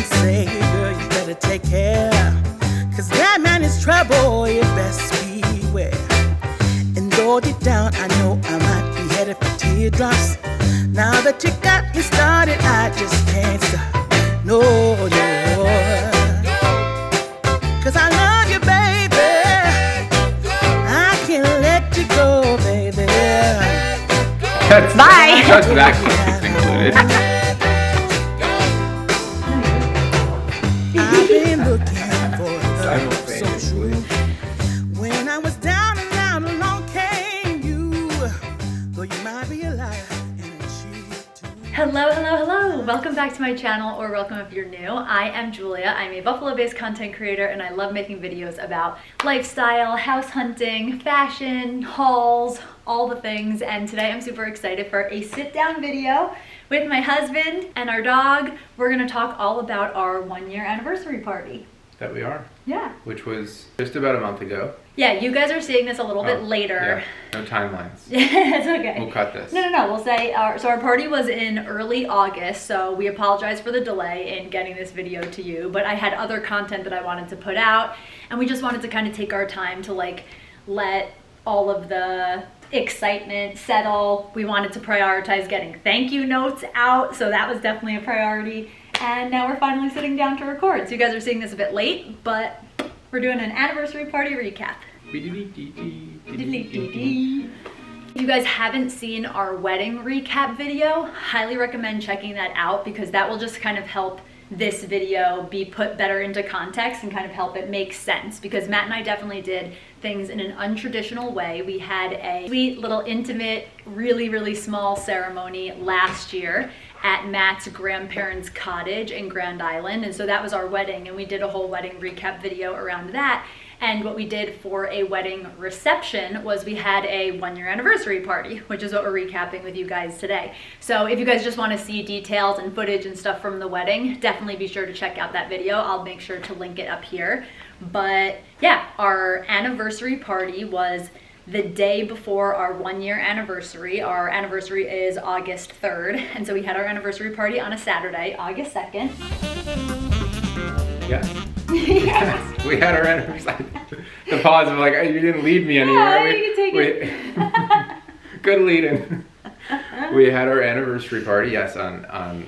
and say, girl, you better take care. Cause that man is trouble, you best beware. And though deep down I know I might be headed for teardrops, now that you got me started, I just can't stop. No, no. Cause I love you, baby. I can't let you go, baby. Bye. That's that included. I've been looking for love so true. When I was down and out, along came you. Though you might be a liar and a cheat too. Hello, hello, hello. Welcome back to my channel, or welcome if you're new. I am Julia. I'm a Buffalo-based content creator, and I love making videos about lifestyle, house hunting, fashion, hauls, all the things. And today I'm super excited for a sit-down video with my husband and our dog. We're gonna talk all about our 1-year anniversary party. That we are. Yeah. Which was just about a month ago. Yeah, you guys are seeing this a little bit later. Yeah. No timelines. Yeah, it's okay. We'll cut this. No. We'll say, so our party was in early August, so we apologize for the delay in getting this video to you, but I had other content that I wanted to put out, and we just wanted to kind of take our time to like let all of the excitement settle. We wanted to prioritize getting thank you notes out, so that was definitely a priority. And now we're finally sitting down to record. So you guys are seeing this a bit late, but we're doing an anniversary party recap. If you guys haven't seen our wedding recap video, highly recommend checking that out, because that will just kind of help this video be put better into context and kind of help it make sense, because Matt and I definitely did things in an untraditional way. We had a sweet little intimate, really small ceremony last year at Matt's grandparents' cottage in Grand Island, and so that was our wedding, and we did a whole wedding recap video around that. And what we did for a wedding reception was we had a 1-year anniversary party, which is what we're recapping with you guys today. So if you guys just want to see details and footage and stuff from the wedding, definitely be sure to check out that video. I'll make sure to link it up here. But yeah, our anniversary party was the day before our 1-year anniversary. Our anniversary is August 3rd, and so we had our anniversary party on a Saturday, August 2nd. Yeah. Yes. We had our anniversary. The pause of like, oh, you didn't lead me anywhere. Yeah, you can take it. Good lead in. We had our anniversary party, yes, on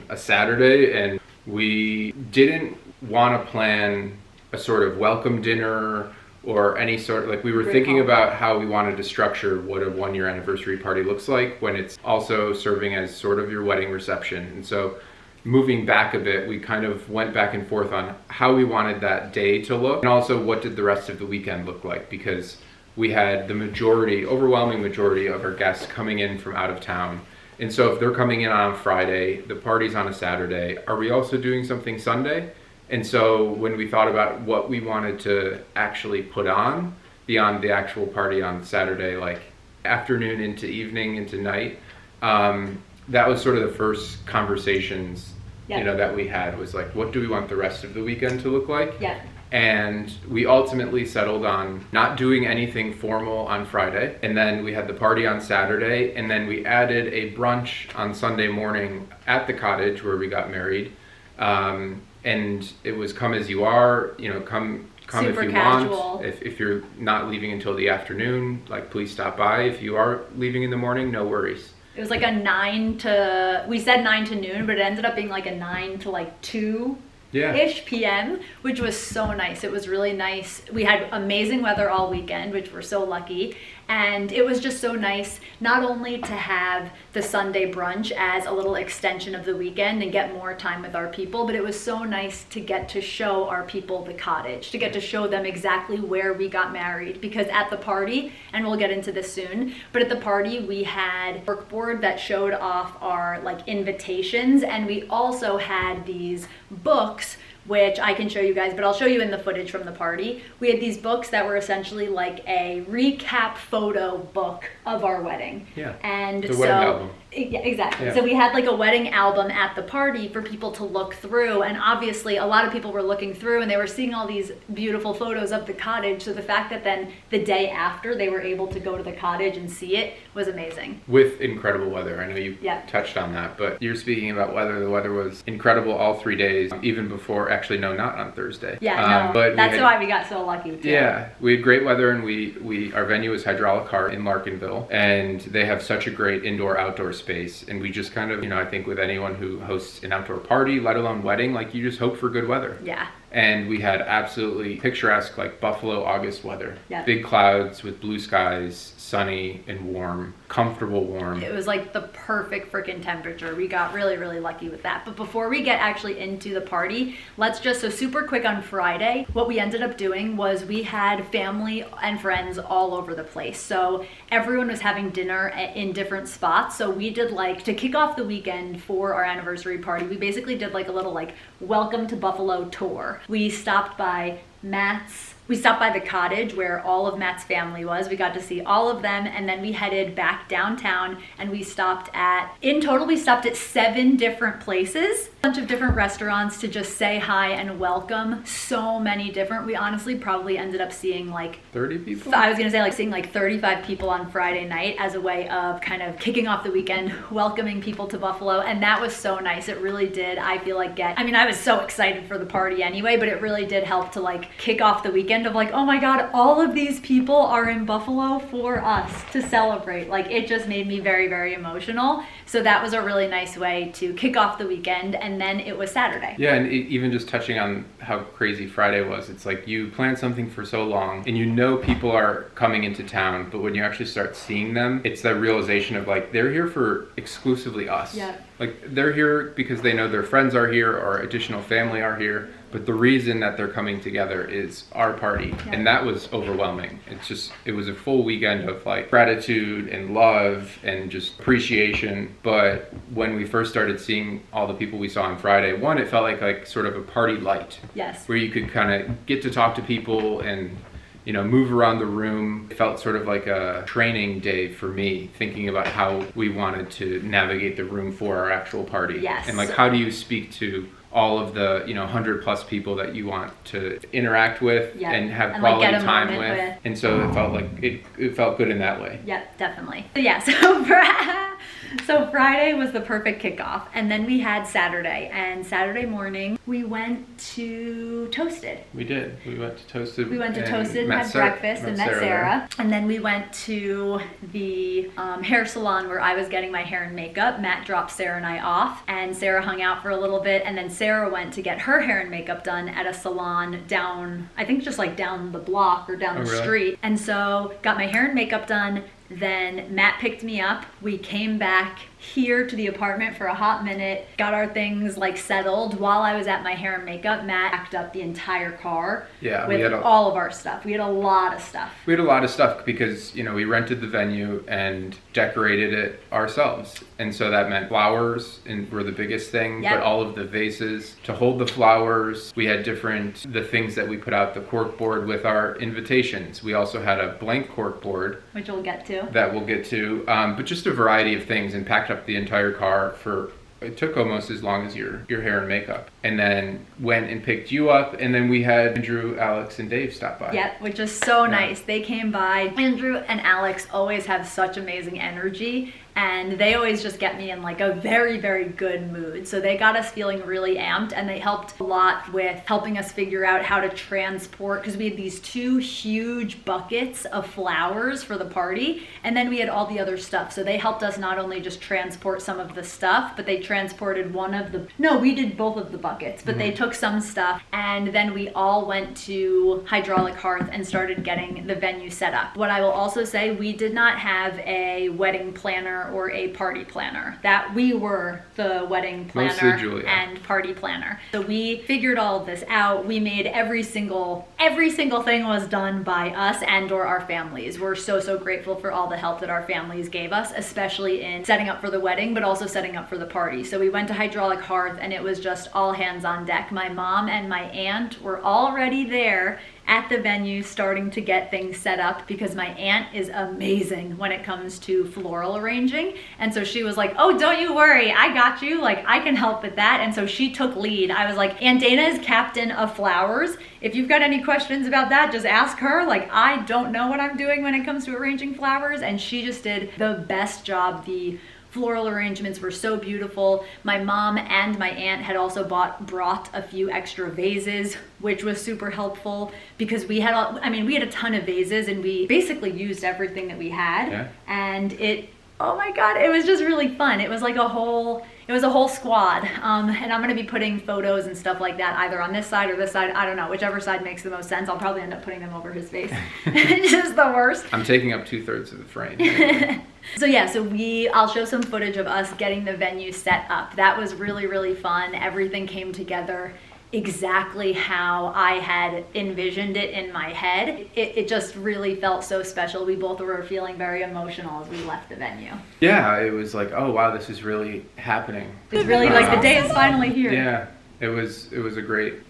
a Saturday, and we didn't want to plan a sort of welcome dinner or any sort of, like, we were thinking about how we wanted to structure what a 1-year anniversary party looks like when it's also serving as sort of your wedding reception. And so moving back a bit, we kind of went back and forth on how we wanted that day to look, and also what did the rest of the weekend look like, because we had the overwhelming majority of our guests coming in from out of town. And so if they're coming in on Friday, the party's on a Saturday, are we also doing something Sunday? And so when we thought about what we wanted to actually put on beyond the actual party on Saturday, like afternoon into evening into night, that was sort of the first conversations, you know, that we had, was like, what do we want the rest of the weekend to look like? Yeah. And we ultimately settled on not doing anything formal on Friday, and then we had the party on Saturday, and then we added a brunch on Sunday morning at the cottage where we got married. And it was come as you are, you know, come Super if you casual. want. If you're not leaving until the afternoon, like, please stop by. If you are leaving in the morning, no worries. It was like we said 9 to noon, but it ended up being like a 9 to like 2-ish p.m., which was so nice. It was really nice. We had amazing weather all weekend, which we're so lucky. And it was just so nice not only to have the Sunday brunch as a little extension of the weekend and get more time with our people, but it was so nice to get to show our people the cottage, to get to show them exactly where we got married. Because at the party, and we'll get into this soon, but at the party we had a workboard that showed off our like invitations, and we also had these books, which I can show you guys, but I'll show you in the footage from the party. We had these books that were essentially like a recap photo book of our wedding. Yeah. And the wedding album. Yeah, exactly. Yeah. So we had like a wedding album at the party for people to look through, and obviously a lot of people were looking through and they were seeing all these beautiful photos of the cottage. So the fact that then the day after they were able to go to the cottage and see it was amazing. With incredible weather. I know you Yeah. touched on that, but you're speaking about weather. The weather was incredible all 3 days, even before, actually, no, not on Thursday. Yeah, no, but that's why we got so lucky too. Yeah, we had great weather, and our venue is Hydraulic Heart in Larkinville, and they have such a great indoor-outdoor space, and we just kind of, I think with anyone who hosts an outdoor party, let alone wedding, like, you just hope for good weather. Yeah. And we had absolutely picturesque, like, Buffalo August weather. Yeah. Big clouds with blue skies, sunny and warm, comfortable warm. It was like the perfect freaking temperature. We got really, really lucky with that. But before we get actually into the party, so super quick on Friday, what we ended up doing was we had family and friends all over the place. So everyone was having dinner in different spots. So we did to kick off the weekend for our anniversary party, we basically did like a little welcome to Buffalo tour. We stopped by the cottage where all of Matt's family was. We got to see all of them, and then we headed back downtown, and in total we stopped at 7 different places, a bunch of different restaurants to just say hi and welcome. So many different. We honestly probably ended up seeing 30 people? I was gonna say seeing 35 people on Friday night as a way of kind of kicking off the weekend, welcoming people to Buffalo, and that was so nice. It really did, I feel I was so excited for the party anyway, but it really did help to kick off the weekend of oh my god, all of these people are in Buffalo for us to celebrate. It just made me very, very emotional. So that was a really nice way to kick off the weekend, and then it was Saturday. Yeah, and even just touching on how crazy Friday was, it's you plan something for so long and people are coming into town, but when you actually start seeing them, it's that realization of they're here for exclusively us. Yeah. They're here because they know their friends are here or additional family are here, but the reason that they're coming together is our party. Yeah. And that was overwhelming. It was a full weekend of gratitude and love and just appreciation. But when we first started seeing all the people we saw on Friday, one, it felt like sort of a party light. Yes. Where you could kind of get to talk to people and move around the room. It felt sort of like a training day for me, thinking about how we wanted to navigate the room for our actual party. Yes. And how do you speak to all of the 100+ people that you want to interact with and have quality get a time moment with. And so it felt it felt good in that way. Yep, definitely. So yeah, so Friday was the perfect kickoff, and then we had Saturday, and Saturday morning we went to Toasted. We did. We went to Toasted. We went to Toasted, had breakfast, and met Sarah. there. And then we went to the hair salon where I was getting my hair and makeup. Matt dropped Sarah and I off, and Sarah hung out for a little bit, and then Sarah went to get her hair and makeup done at a salon down, I think just down the block or down the street. And so got my hair and makeup done. Then Matt picked me up. We came back here to the apartment for a hot minute, got our things settled. While I was at my hair and makeup, Matt packed up the entire car with all of our stuff. We had a lot of stuff. We had a lot of stuff because, we rented the venue and decorated it ourselves. And so that meant flowers were the biggest thing, but all of the vases to hold the flowers. We had the things that we put out the cork board with our invitations. We also had a blank cork board, which we'll get to. That we'll get to. But just a variety of things, and packed up the entire car it took almost as long as your hair and makeup. And then went and picked you up, and then we had Andrew, Alex, and Dave stop by. Yep, which is so nice. They came by. Andrew and Alex always have such amazing energy, and they always just get me in a very, very good mood. So they got us feeling really amped, and they helped a lot with helping us figure out how to transport, because we had these 2 huge buckets of flowers for the party, and then we had all the other stuff. So they helped us not only just transport some of the stuff, but they transported we did both of the buckets, but they took some stuff, and then we all went to Hydraulic Hearth and started getting the venue set up. What I will also say, we did not have a wedding planner or a party planner. That we were the wedding planner and party planner. So we figured all of this out. We made every single thing was done by us and or our families. We're so grateful for all the help that our families gave us, especially in setting up for the wedding, but also setting up for the party. So we went to Hydraulic Hearth, and it was just all hands on deck. My mom and my aunt were already there, at the venue starting to get things set up because my aunt is amazing when it comes to floral arranging. And so she was like, oh, don't you worry, I got you, like I can help with that. And so she took lead. I was like, Aunt Dana is captain of flowers. If you've got any questions about that, just ask her. Like, I don't know what I'm doing when it comes to arranging flowers. And she just did the best job. The floral arrangements were so beautiful. My mom and my aunt had also brought a few extra vases, which was super helpful because we had a ton of vases and we basically used everything that we had. Yeah. And oh my God, it was just really fun. It was like a whole squad. And I'm gonna be putting photos and stuff like that either on this side or this side. I don't know, whichever side makes the most sense. I'll probably end up putting them over his face. It's just the worst. I'm taking up 2/3 of the frame. So yeah, I'll show some footage of us getting the venue set up. That was really, really fun. Everything came together exactly how I had envisioned it in my head. It just really felt so special. We both were feeling very emotional as we left the venue. Yeah, it was like, oh wow, this is really happening. It's really like the day is finally here. Yeah. It was a great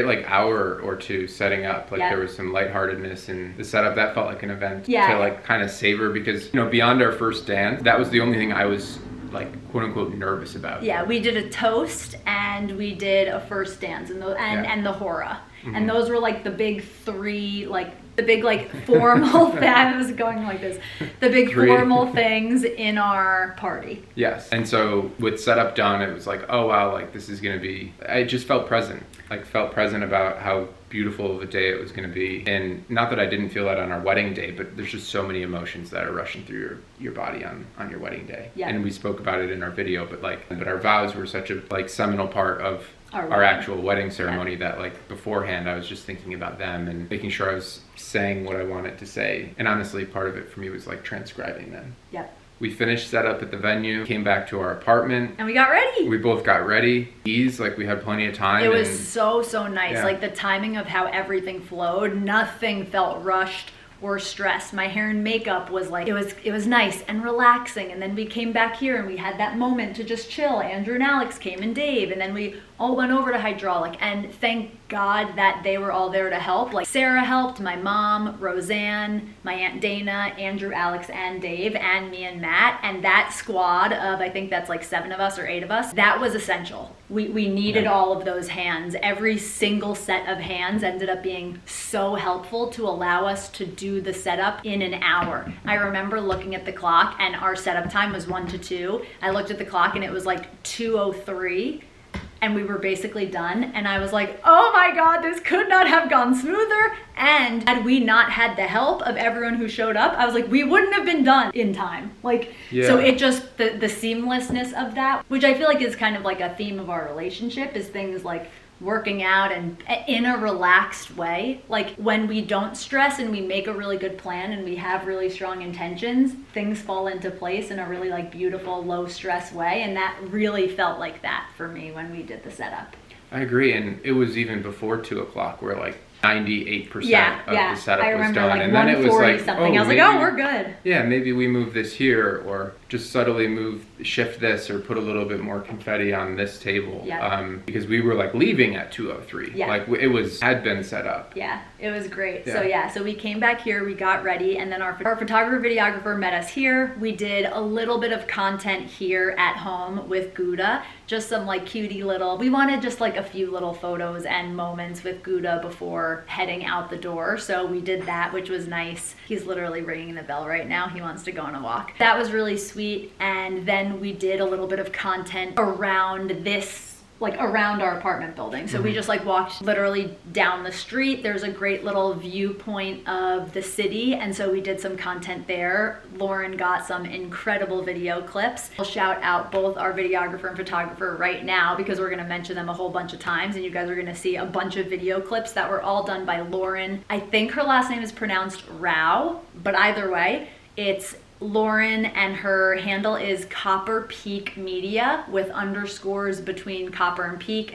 like hour or two setting up. Like there was some lightheartedness in the setup. That felt like an event to like kind of savor because, you know, beyond our first dance, that was the only thing I was like quote unquote nervous about. Yeah, we did a toast and we did a first dance and the hora. Mm-hmm. And those were like the big three, like the big like formal I was going like this. The big formal things in our party. Yes. And so with setup done, it was like, oh wow, like this is gonna be, I just felt present about how beautiful of a day it was going to be. And not that I didn't feel that on our wedding day, but there's just so many emotions that are rushing through your body on your wedding day. Yeah. And we spoke about it in our video, but our vows were such a like seminal part of our actual wedding ceremony that like beforehand I was just thinking about them and making sure I was saying what I wanted to say. And honestly, part of it for me was like transcribing them. Yep. We finished setup at the venue, came back to our apartment. And we got ready. We both got ready. Like we had plenty of time. It was so nice. Yeah. Like the timing of how everything flowed, nothing felt rushed or stressed. My hair and makeup was like, it was nice and relaxing. And then we came back here and we had that moment to just chill. Andrew and Alex came and Dave. And then we all went over to hydraulic. And thank God that they were all there to help. Like Sarah helped, my mom, Roseanne, my Aunt Dana, Andrew, Alex, and Dave, and me and Matt. And that squad of, I think that's like 7 of us or 8 of us, that was essential. We needed all of those hands. Every single set of hands ended up being so helpful to allow us to do the setup in an hour. I remember looking at the clock and our setup time was 1 to 2. I looked at the clock and it was like 2:03. And we were basically done. And I was like, oh my God, this could not have gone smoother. And had we not had the help of everyone who showed up, I was like, we wouldn't have been done in time. Like, so it just, the seamlessness of that, which I feel like is kind of like a theme of our relationship, is things like working out and in a relaxed way. Like when we don't stress and we make a really good plan and we have really strong intentions, things fall into place in a really like beautiful, low stress way. And that really felt like that for me when we did the setup. I agree. And it was even before 2 o'clock where like 98% of the setup was done. Like and then it was like, something. I was like, oh, we're good. Yeah, maybe we move this here or just subtly shift this or put a little bit more confetti on this table. Yeah. Because we were like leaving at 2:03. Yeah. Like it had been set up. Yeah, it was great. Yeah. So we came back here, we got ready, and then our photographer videographer met us here. We did a little bit of content here at home with Gouda. Just some like cutie we wanted just like a few little photos and moments with Gouda before heading out the door. So we did that, which was nice. He's literally ringing the bell right now. He wants to go on a walk. That was really sweet. And then we did a little bit of content around around our apartment building. So we just like walked literally down the street. There's a great little viewpoint of the city. And so we did some content there. Lauren got some incredible video clips. I'll shout out both our videographer and photographer right now because we're gonna mention them a whole bunch of times and you guys are gonna see a bunch of video clips that were all done by Lauren. I think her last name is pronounced Rao, but either way, it's Lauren and her handle is Copper Peak Media with underscores between Copper and Peak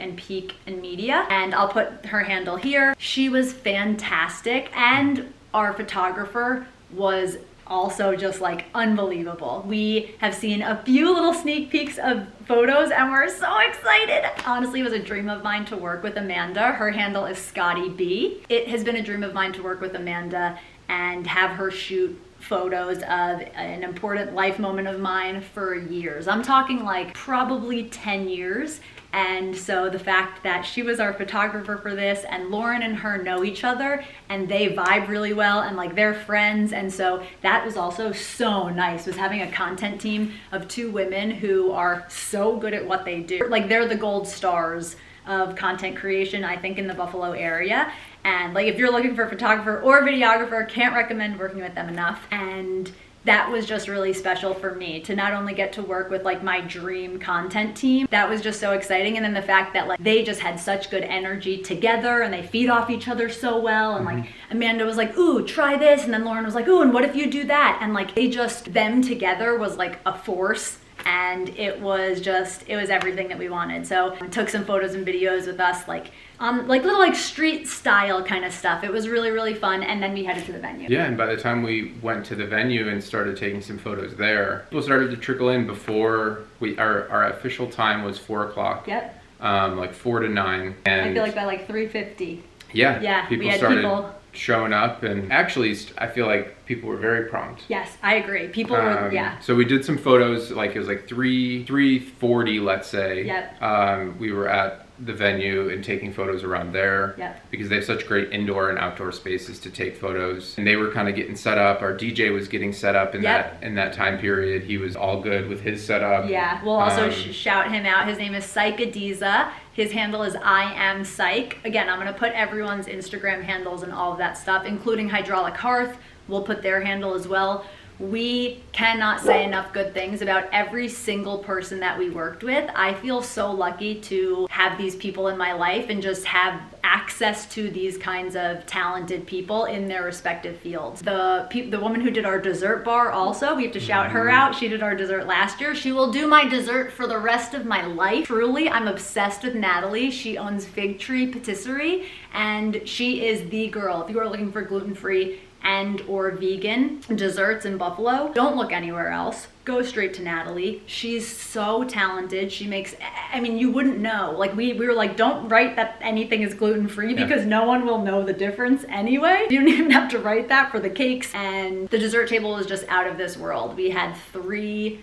and Media. And I'll put her handle here. She was fantastic and our photographer was also just like unbelievable. We have seen a few little sneak peeks of photos and we're so excited. Honestly, it was a dream of mine to work with Amanda. Her handle is Scotty B. It has been a dream of mine to work with Amanda and have her shoot photos of an important life moment of mine for years. I'm talking like probably 10 years. And so the fact that she was our photographer for this, and Lauren and her know each other and they vibe really well, and like they're friends, and so that was also so nice, was having a content team of 2 women who are so good at what they do. Like they're the gold stars of content creation, I think, in the Buffalo area. And like if you're looking for a photographer or videographer, can't recommend working with them enough. And that was just really special for me to not only get to work with like my dream content team. That was just so exciting. And then the fact that like they just had such good energy together and they feed off each other so well. And like Amanda was like, ooh, try this. And then Lauren was like, ooh, and what if you do that? And like they just, them together was like a force. And it was everything that we wanted. So I took some photos and videos with us, like little like street style kind of stuff. It was really, really fun. And then we headed to the venue. Yeah, and by the time we went to the venue and started taking some photos there, people started to trickle in before our official time was 4 o'clock. Yep. Like 4 to 9. And I feel like by like 3:50. Yeah, people started showing up, and actually I feel like people were very prompt. Yes, I agree. People were, yeah. So we did some photos, like it was like 3:40, let's say. Yep. We were at the venue and taking photos around there. Yep. Because they have such great indoor and outdoor spaces to take photos. And they were kind of getting set up. Our DJ was getting set up in that time period. He was all good with his setup. Yeah, we'll also shout him out. His name is Psych Adiza. His handle is I am Psych. Again, I'm going to put everyone's Instagram handles and all of that stuff, including Hydraulic Hearth. We'll put their handle as well. We cannot say enough good things about every single person that we worked with. I feel so lucky to have these people in my life and just have access to these kinds of talented people in their respective fields. The woman who did our dessert bar also, we have to shout her out. She did our dessert last year. She will do my dessert for the rest of my life. Truly, I'm obsessed with Natalie. She owns Fig Tree Patisserie, and she is the girl. If you are looking for gluten-free and or vegan desserts in Buffalo, don't look anywhere else. Go straight to Natalie. She's so talented. She makes, I mean, you wouldn't know. Like we were like, don't write that anything is gluten-free because no one will know the difference anyway. You don't even have to write that for the cakes. And the dessert table was just out of this world. We had 3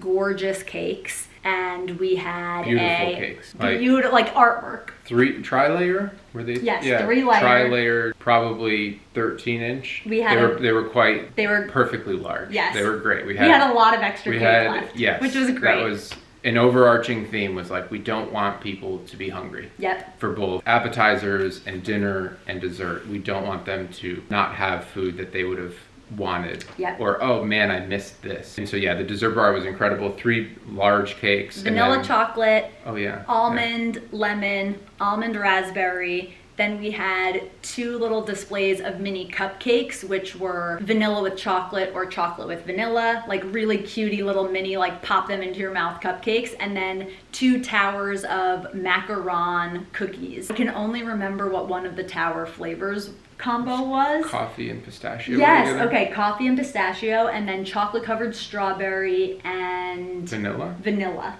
gorgeous cakes, and we had beautiful cakes, like artwork. 3 tri-layer, were they? Yes, yeah, 3 layer. Tri-layer, probably 13-inch. We had they were perfectly large. Yes, they were great. We had a lot of extra cake left. Yes, which was great. That was an overarching theme. Was like, we don't want people to be hungry. Yep. For both appetizers and dinner and dessert, we don't want them to not have food that they would have wanted. Yep. Or, oh man, I missed this. And so yeah, the dessert bar was incredible. 3 large cakes. Vanilla chocolate. Oh yeah. Almond, lemon, almond raspberry. Then we had 2 little displays of mini cupcakes, which were vanilla with chocolate or chocolate with vanilla, like really cutie little mini, like pop them into your mouth cupcakes. And then 2 towers of macaron cookies. I can only remember what one of the tower flavors combo was. Coffee and pistachio. Yes, okay, coffee and pistachio, and then chocolate covered strawberry and vanilla.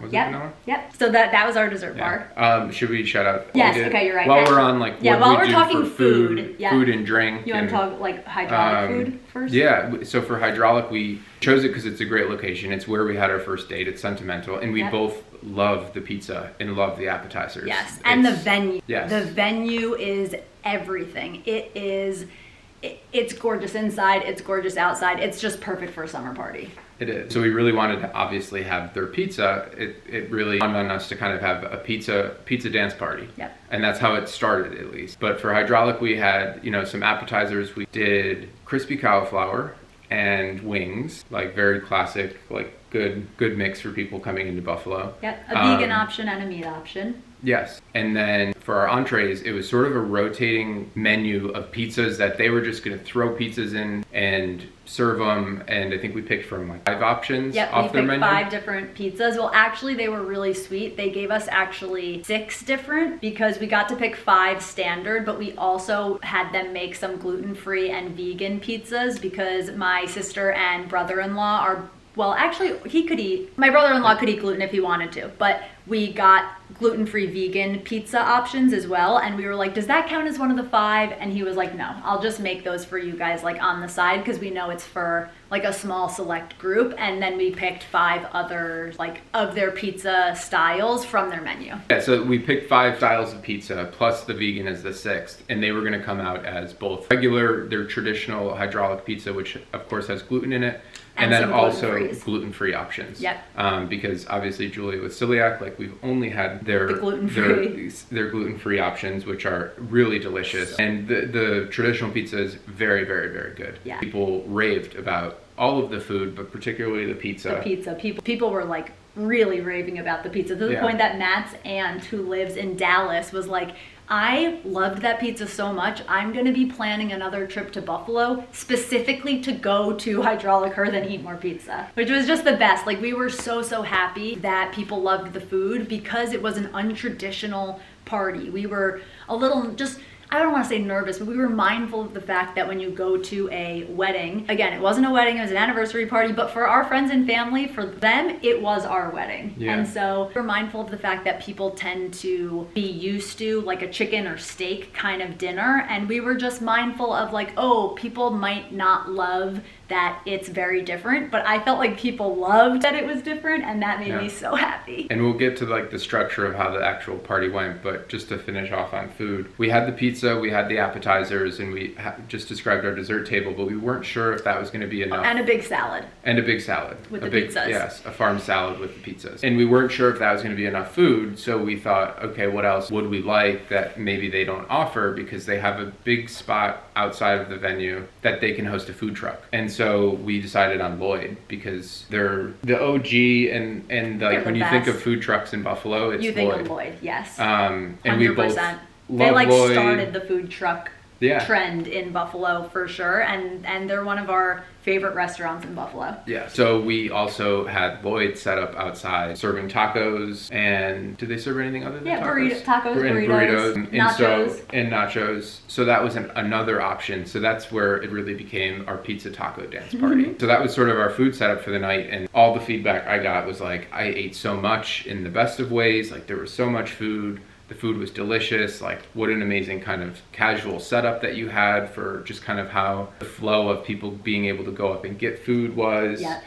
Was it vanilla? Yep. So that was our dessert bar. Should we shout out? Yes, okay, you're right. While we're on like while we're talking food and drink. You want to talk like hydraulic food first? Yeah. So for hydraulic, we chose it because it's a great location. It's where we had our first date. It's sentimental, and we both love the pizza and love the appetizers. Yes, and the venue. Yes. The venue is everything. It's gorgeous inside, it's gorgeous outside. It's just perfect for a summer party. It is. So we really wanted to obviously have their pizza. It really dawned on us to kind of have a pizza dance party. Yep. And that's how it started, at least. But for hydraulic, we had, some appetizers. We did crispy cauliflower and wings, like very classic, like good mix for people coming into Buffalo. Yep, a vegan option and a meat option. Yes. And then for our entrees, it was sort of a rotating menu of pizzas that they were just going to throw pizzas in and serve them. And I think we picked from like 5 options off their menu. Yep, we picked 5 different pizzas. Well, actually, they were really sweet. They gave us actually 6 different because we got to pick 5 standard, but we also had them make some gluten-free and vegan pizzas because my sister and brother-in-law are, well, actually, he could eat, my brother-in-law could eat gluten if he wanted to, but we got gluten-free vegan pizza options as well, and we were like, does that count as one of the 5? And he was like, no, I'll just make those for you guys like on the side because we know it's for like a small select group. And then we picked 5 others like of their pizza styles from their menu. Yeah, so we picked 5 styles of pizza plus the vegan as the 6th, and they were going to come out as both regular, their traditional hydraulic pizza, which of course has gluten in it, and then also gluten-free options. Yep. Because obviously Julia with celiac, like we've only had their gluten-free options, which are really delicious. And the traditional pizza is very, very, very good. Yeah. People raved about all of the food, but particularly the pizza. The pizza. People were like really raving about the pizza to the point that Matt's aunt, who lives in Dallas, was like, I loved that pizza so much, I'm going to be planning another trip to Buffalo specifically to go to Hydraulic Hearth and eat more pizza, which was just the best. Like, we were so happy that people loved the food because it was an untraditional party. We were a little just, I don't want to say nervous, but we were mindful of the fact that when you go to a wedding, again, it wasn't a wedding, it was an anniversary party, but for our friends and family, for them, it was our wedding. Yeah. And so we're mindful of the fact that people tend to be used to like a chicken or steak kind of dinner. And we were just mindful of like, oh, people might not love that it's very different, but I felt like people loved that it was different, and that made me so happy. And we'll get to like the structure of how the actual party went, but just to finish off on food, we had the pizza, we had the appetizers, and we just described our dessert table, but we weren't sure if that was going to be enough. And a big salad. And a big salad. With the pizzas. Yes, a farm salad with the pizzas. And we weren't sure if that was going to be enough food, so we thought, okay, what else would we like that maybe they don't offer, because they have a big spot outside of the venue that they can host a food truck. And so we decided on Lloyd because they're the OG, and like when you think of food trucks in Buffalo, it's Lloyd. You think of Lloyd, yes. And 100%. we both love they like Lloyd. Started the food truck trend in Buffalo for sure, and they're one of our favorite restaurants in Buffalo. Yeah. So we also had Lloyd set up outside serving tacos. And did they serve anything other than tacos? Burritos, nachos. And nachos. So that was another option. So that's where it really became our pizza taco dance party. So that was sort of our food setup for the night. And all the feedback I got was like, I ate so much in the best of ways. Like, there was so much food. The food was delicious. Like, what an amazing kind of casual setup that you had for just kind of how the flow of people being able to go up and get food was. Yep.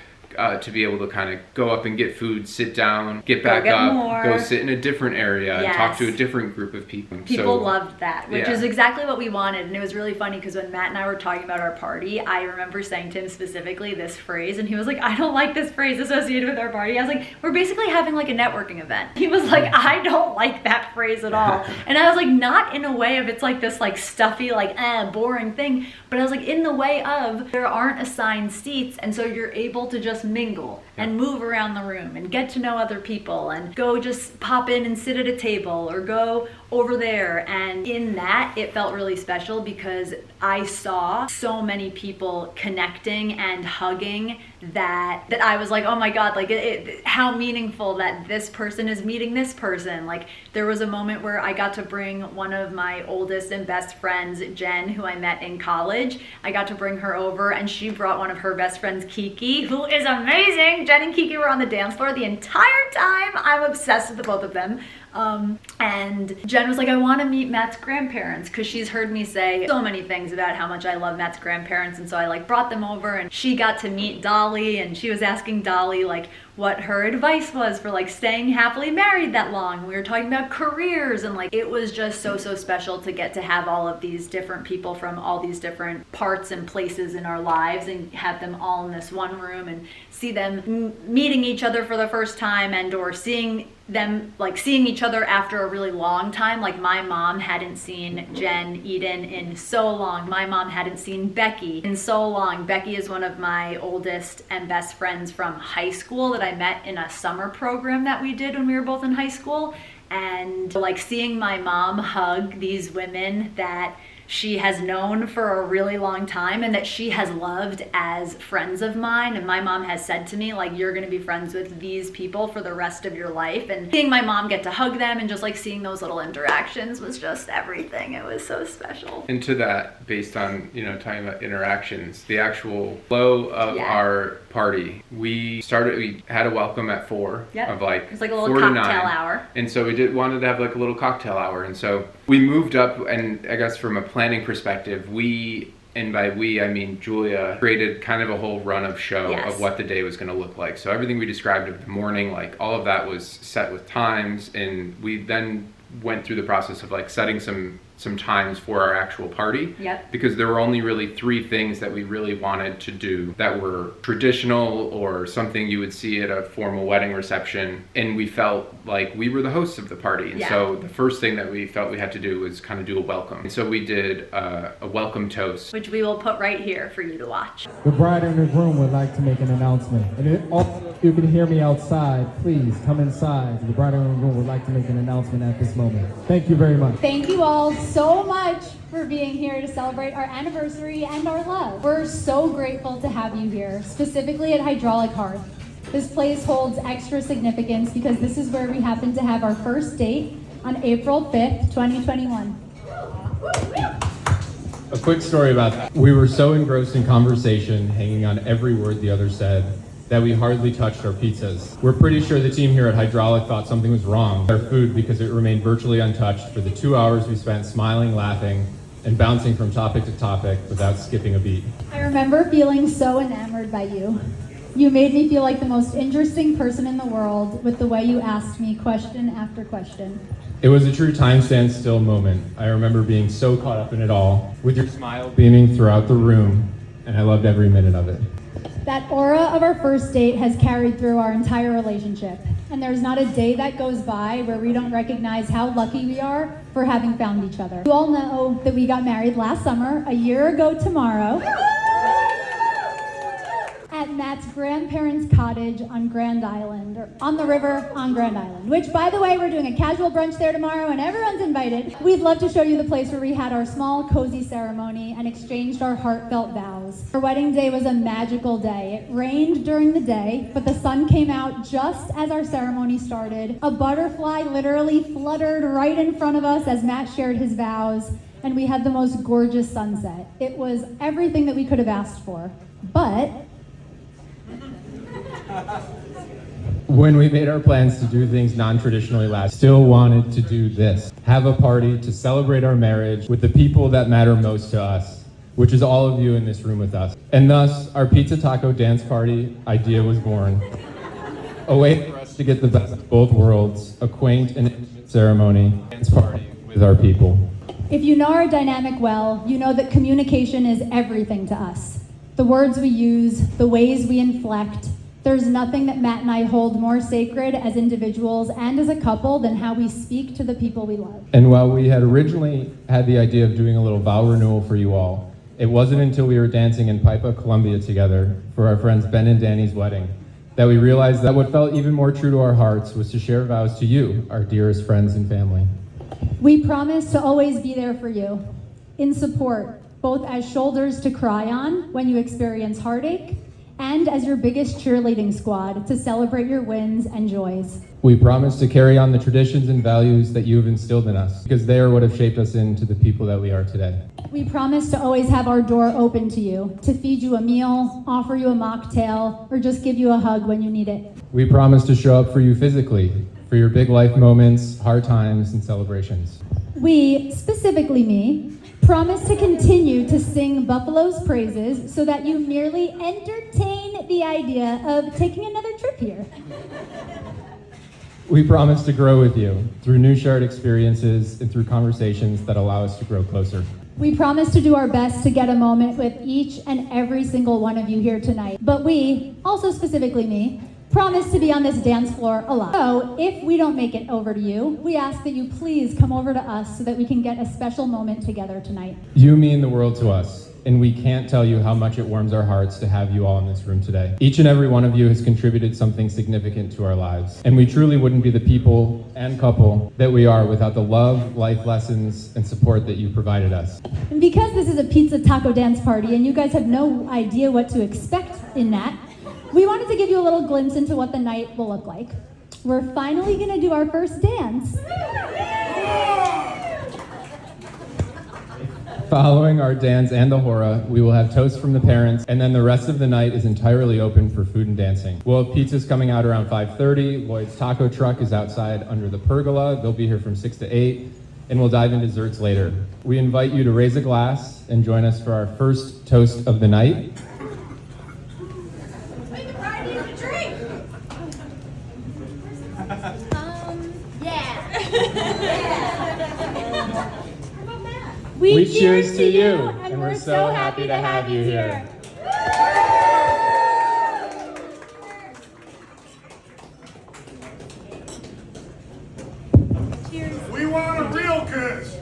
To be able to kind of go up and get food, sit down, get back up, go sit in a different area, and talk to a different group of people. People loved that, which is exactly what we wanted. And it was really funny because when Matt and I were talking about our party, I remember saying to him specifically this phrase, and he was like, I don't like this phrase associated with our party. I was like, we're basically having like a networking event. He was like, I don't like that phrase at all. And I was like, not in a way of it's like this like stuffy, like boring thing, but I was like, in the way of there aren't assigned seats, and so you're able to just mingle and move around the room and get to know other people and go just pop in and sit at a table or go over there. And in that, it felt really special because I saw so many people connecting and hugging that I was like, oh my God, like how meaningful that this person is meeting this person. Like, there was a moment where I got to bring one of my oldest and best friends, Jen, who I met in college. I got to bring her over, and she brought one of her best friends, Kiki, who is amazing. Jen and Kiki were on the dance floor the entire time. I'm obsessed with the both of them. And Jen was like, I want to meet Matt's grandparents, because she's heard me say so many things about how much I love Matt's grandparents. And so I like brought them over, and she got to meet Dolly, and she was asking Dolly like what her advice was for like staying happily married that long. We were talking about careers, and like it was just so special to get to have all of these different people from all these different parts and places in our lives and have them all in this one room and see them meeting each other for the first time and or seeing them like seeing each other after a really long time. Like my mom hadn't seen Jen Eden in so long. My mom hadn't seen Becky in so long. Becky is one of my oldest and best friends from high school that I met in a summer program that we did when we were both in high school. And like seeing my mom hug these women that she has known for a really long time and that she has loved as friends of mine. And my mom has said to me, like, you're gonna be friends with these people for the rest of your life. And seeing my mom get to hug them and just like seeing those little interactions was just everything. It was so special. And to that, based on, talking about interactions, the actual flow of our party, we had a welcome at 4 of like, it was like a little 4 to cocktail 9. hour. And so we wanted to have like a little cocktail hour. And so we moved up, and I guess from a planning perspective, and by we I mean Julia, created kind of a whole run of show of what the day was going to look like. So everything we described of the morning, like all of that was set with times, and we then went through the process of like setting some times for our actual party. Because there were only really 3 things that we really wanted to do that were traditional or something you would see at a formal wedding reception, and we felt like we were the hosts of the party. And so the first thing that we felt we had to do was kind of do a welcome. And so we did a welcome toast, which we will put right here for you to watch. The bride and the groom would like to make an announcement. And if you can hear me outside, please come inside. The bride and the groom would like to make an announcement at this moment. Thank you very much. Thank you all so much for being here to celebrate our anniversary and our love. We're so grateful to have you here, specifically at Hydraulic Hearth. This place holds extra significance because this is where we happen to have our first date on April 5th, 2021. A quick story about that. We were so engrossed in conversation, hanging on every word the other said, that we hardly touched our pizzas. We're pretty sure the team here at Hydraulic thought something was wrong with our food because it remained virtually untouched for the 2 hours we spent smiling, laughing, and bouncing from topic to topic without skipping a beat. I remember feeling so enamored by you. You made me feel like the most interesting person in the world with the way you asked me question after question. It was a true time stand still moment. I remember being so caught up in it all, with your smile beaming throughout the room, and I loved every minute of it. That aura of our first date has carried through our entire relationship, and there's not a day that goes by where we don't recognize how lucky we are for having found each other. You all know that we got married last summer, a year ago tomorrow, at Matt's grandparents' cottage on Grand Island, or on the river on Grand Island, which, by the way, we're doing a casual brunch there tomorrow and everyone's invited. We'd love to show you the place where we had our small, cozy ceremony and exchanged our heartfelt vows. Our wedding day was a magical day. It rained during the day, but the sun came out just as our ceremony started. A butterfly literally fluttered right in front of us as Matt shared his vows, and we had the most gorgeous sunset. It was everything that we could have asked for, but when we made our plans to do things non-traditionally last, still wanted to do this. Have a party to celebrate our marriage with the people that matter most to us, which is all of you in this room with us. And thus, our pizza taco dance party idea was born. A way for us to get the best of both worlds, a quaint and intimate ceremony, dance party with our people. if you know our dynamic well, you know that communication is everything to us. The words we use, the ways we inflect. There's nothing that Matt and I hold more sacred as individuals and as a couple than how we speak to the people we love. And while we had originally had the idea of doing a little vow renewal for you all, it wasn't until we were dancing in Pipa, Colombia together for our friends Ben and Danny's wedding that we realized that what felt even more true to our hearts was to share vows to you, our dearest friends and family. We promise to always be there for you, in support, both as shoulders to cry on when you experience heartache, and as your biggest cheerleading squad to celebrate your wins and joys. We promise to carry on the traditions and values that you have instilled in us, because they are what have shaped us into the people that we are today. We promise to always have our door open to you, to feed you a meal, offer you a mocktail, or just give you a hug when you need it. We promise to show up for you physically, for your big life moments, hard times, and celebrations. We, specifically me, promise to continue to sing Buffalo's praises so that you merely entertain the idea of taking another trip here. We promise to grow with you through new shared experiences and through conversations that allow us to grow closer. We promise to do our best to get a moment with each and every single one of you here tonight. But we, also specifically me, promise to be on this dance floor a lot. So if we don't make it over to you, we ask that you please come over to us so that we can get a special moment together tonight. You mean the world to us, and we can't tell you how much it warms our hearts to have you all in this room today. Each and every one of you has contributed something significant to our lives, and we truly wouldn't be the people and couple that we are without the love, life lessons, and support that you provided us. And because this is a pizza taco dance party and you guys have no idea what to expect in that, we wanted to give you a little glimpse into what the night will look like. We're finally gonna do our first dance. Following our dance and the hora, we will have toasts from the parents, and then the rest of the night is entirely open for food and dancing. We'll have pizzas coming out around 5:30. Lloyd's Taco Truck is outside under the pergola. They'll be here from 6 to 8, and we'll dive into desserts later. We invite you to raise a glass and join us for our first toast of the night. We cheers to you, and we're so happy to have you here. Cheers. We want a real kiss.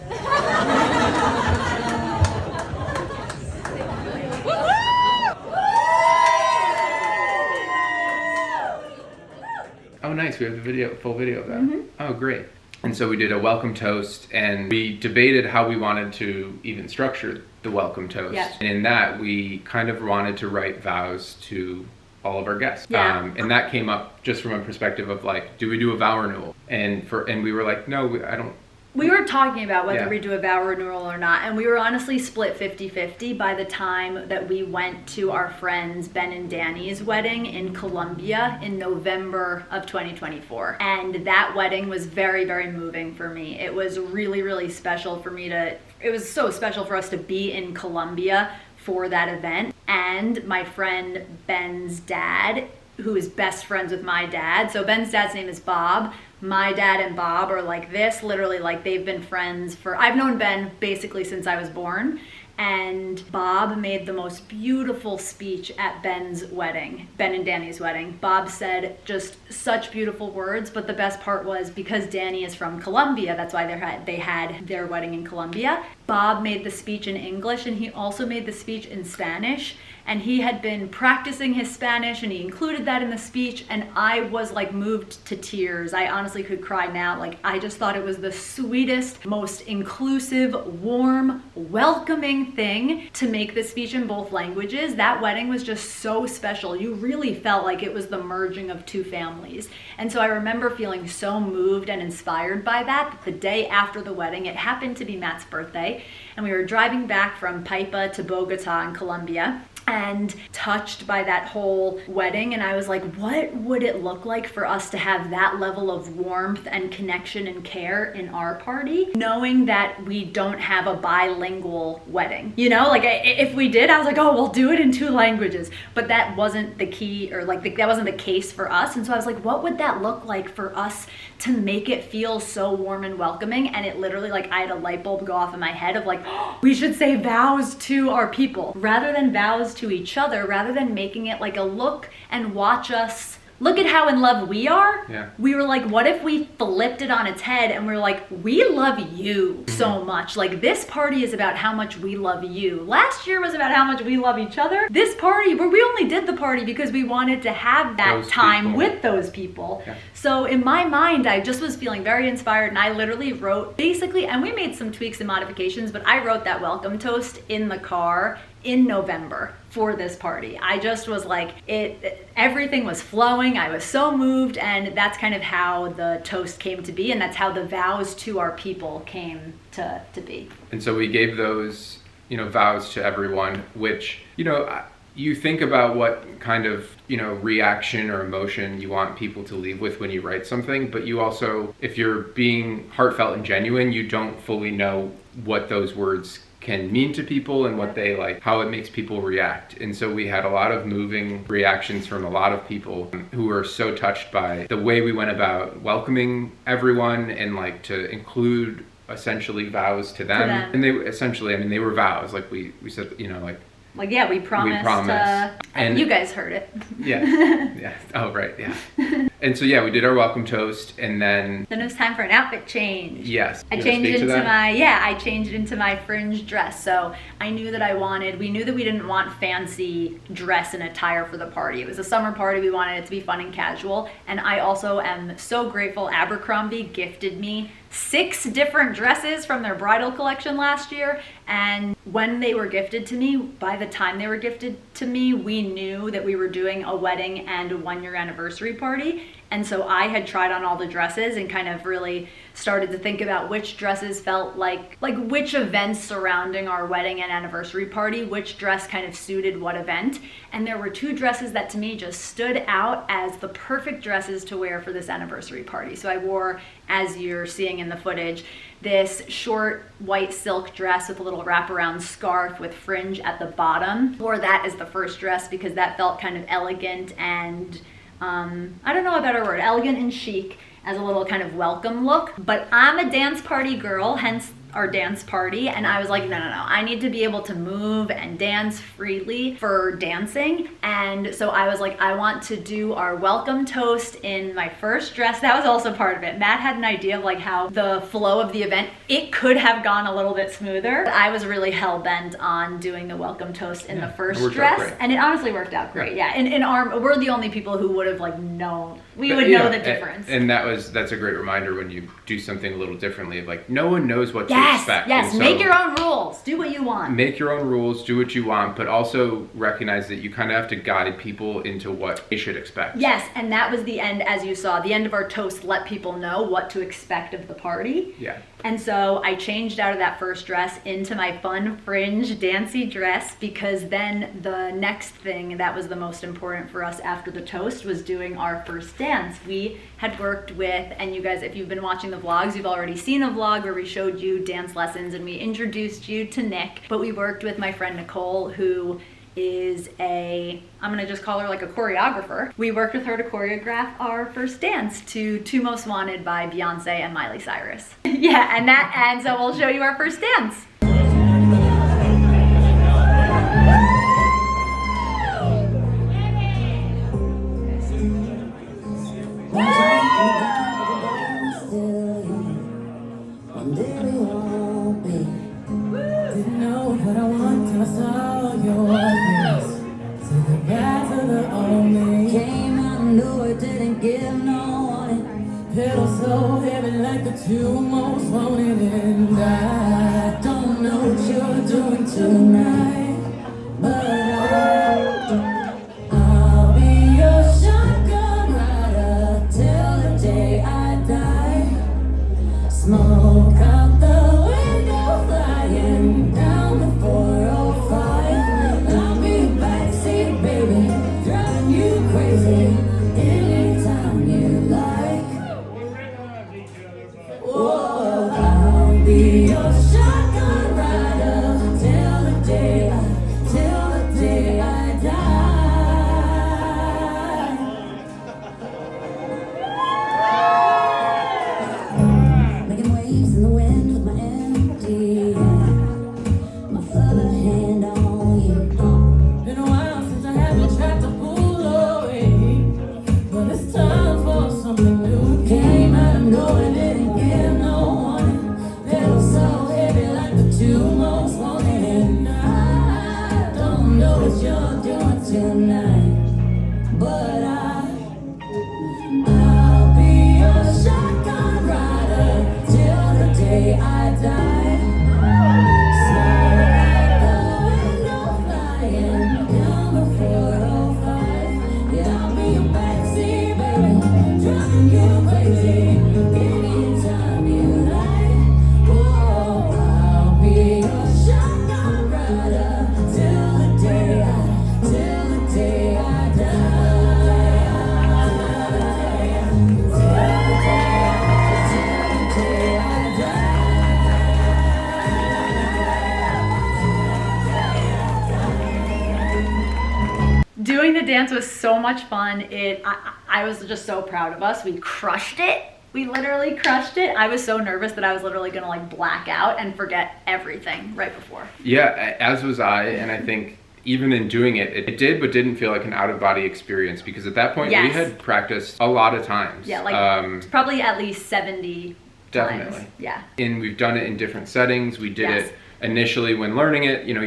Oh, nice. We have the full video of that. Oh, great. And so we did a welcome toast, and we debated how we wanted to even structure the welcome toast. Yes. And in that, we kind of wanted to write vows to all of our guests. Yeah. And that came up just from a perspective of like, do we do a vow renewal? And we were like, no, I don't. We were talking about whether Yeah. we do a vow renewal or not, and we were honestly split 50-50 by the time that we went to our friends Ben and Danny's wedding in Colombia in November of 2024. And that wedding was very, very moving for me. It was really, really special for me it was so special for us to be in Colombia for that event. And my friend Ben's dad, who is best friends with my dad. So Ben's dad's name is Bob. My dad and Bob are like this, literally like they've been friends I've known Ben basically since I was born. And Bob made the most beautiful speech at Ben's wedding, Ben and Danny's wedding. Bob said just such beautiful words, but the best part was because Danny is from Colombia, that's why they had their wedding in Colombia. Bob made the speech in English, and he also made the speech in Spanish. And he had been practicing his Spanish, and he included that in the speech, and I was like moved to tears. I honestly could cry now. Like, I just thought it was the sweetest, most inclusive, warm, welcoming thing to make this speech in both languages. That wedding was just so special. You really felt like it was the merging of two families. And so I remember feeling so moved and inspired by that. The day after the wedding, it happened to be Matt's birthday, and we were driving back from Paipa to Bogota in Colombia, and touched by that whole wedding. And I was like, what would it look like for us to have that level of warmth and connection and care in our party, knowing that we don't have a bilingual wedding? You know, like if we did, I was like, oh, we'll do it in 2 languages. But that wasn't the key, or like that wasn't the case for us. And so I was like, what would that look like for us to make it feel so warm and welcoming? And it literally, like, I had a light bulb go off in my head of like, oh, we should say vows to our people rather than vows to each other, rather than making it like a look and watch us. Look at how in love we are. Yeah. We were like, what if we flipped it on its head and we're like, we love you so much. Like, this party is about how much we love you. Last year was about how much we love each other. This party, where we only did the party because we wanted to have that Those time people. with those people. Yeah. So in my mind, I just was feeling very inspired, and I literally wrote basically, and we made some tweaks and modifications, but I wrote that welcome toast in the car in November for this party. I just was like, everything was flowing. I was so moved, and that's kind of how the toast came to be, and that's how the vows to our people came to be. And so we gave those, vows to everyone, which, you think about what kind of, reaction or emotion you want people to leave with when you write something, but you also, if you're being heartfelt and genuine, you don't fully know what those words can mean to people and what they like, how it makes people react. And so we had a lot of moving reactions from a lot of people who were so touched by the way we went about welcoming everyone, and like to include essentially vows to them. And they essentially, they were vows. Like we said, Like, yeah, we promised. And you guys heard it. Yeah. Yeah. Oh, right. Yeah. And so, yeah, we did our welcome toast, and then it was time for an outfit change. Yes. I changed into my fringe dress. So I knew that we knew that we didn't want fancy dress and attire for the party. It was a summer party. We wanted it to be fun and casual. And I also am so grateful Abercrombie gifted me 6 different dresses from their bridal collection last year. And when they were gifted to me, by the time they were gifted to me, we knew that we were doing a wedding and a 1-year anniversary party. And so I had tried on all the dresses and kind of really started to think about which dresses felt like which events surrounding our wedding and anniversary party, which dress kind of suited what event. And there were 2 dresses that to me just stood out as the perfect dresses to wear for this anniversary party. So I wore, as you're seeing in the footage, this short white silk dress with a little wraparound scarf with fringe at the bottom. Wore that as the first dress because that felt kind of elegant and I don't know a better word, elegant and chic as a little kind of welcome look. But I'm a dance party girl, hence our dance party, and I was like, no, I need to be able to move and dance freely for dancing. And so I was like, I want to do our welcome toast in my first dress. That was also part of it. Matt had an idea of like how the flow of the event, it could have gone a little bit smoother. I was really hell-bent on doing the welcome toast in the first dress, and it honestly worked out great. Yeah, we're the only people who would have like known. We would know the difference. And that's a great reminder when you do something a little differently, of like, no one knows what to expect. Yes, so make your own rules. Do what you want. Make your own rules, do what you want, but also recognize that you kind of have to guide people into what they should expect. Yes, and that was the end, as you saw. The end of our toast let people know what to expect of the party. Yeah. And so I changed out of that first dress into my fun fringe dancey dress, because then the next thing that was the most important for us after the toast was doing our first dance. We had worked with, and you guys, if you've been watching the vlogs, you've already seen a vlog where we showed you dance lessons and we introduced you to Nick, but we worked with my friend Nicole, who is I'm gonna just call her like a choreographer. We worked with her to choreograph our first dance to Two Most Wanted by Beyonce and Miley Cyrus. Yeah, and so we'll show you our first dance. So heavy like the two most wanted, and I don't know what you're doing tonight, but I'll be your shotgun rider till the day I die. Smoke out the window, flying down the 405. I'll be a backseat, baby, driving you crazy anytime you like. Oh, I'll be your shotgun rider till the day I die. Making waves in the wind with my empty hand, my other hand on you. Been a while since I haven't tried to pull away, but it's time for something new. Came out of nowhere, didn't give no warning. Feel so heavy like the two most wanted, and I don't know what you're doing tonight, but I'll be your shotgun rider till the day I die. Smoke out the window, flying down the 405. Yeah, I'll be your backseat, baby, driving you crazy anytime you like. Whoa, I'll be your shotgun rider till the day I die. Till the day I die. Doing the dance was so much fun. I was just so proud of us. We crushed it. We literally crushed it. I was so nervous that I was literally gonna like black out and forget everything right before. Yeah, as was I, and I think even in doing it, it did, but didn't feel like an out-of-body experience, because at that point we Yes. had practiced a lot of times. Yeah, like probably at least 70 Definitely. times. Yeah. And we've done it in different settings. We did Yes. it initially when learning it, you know,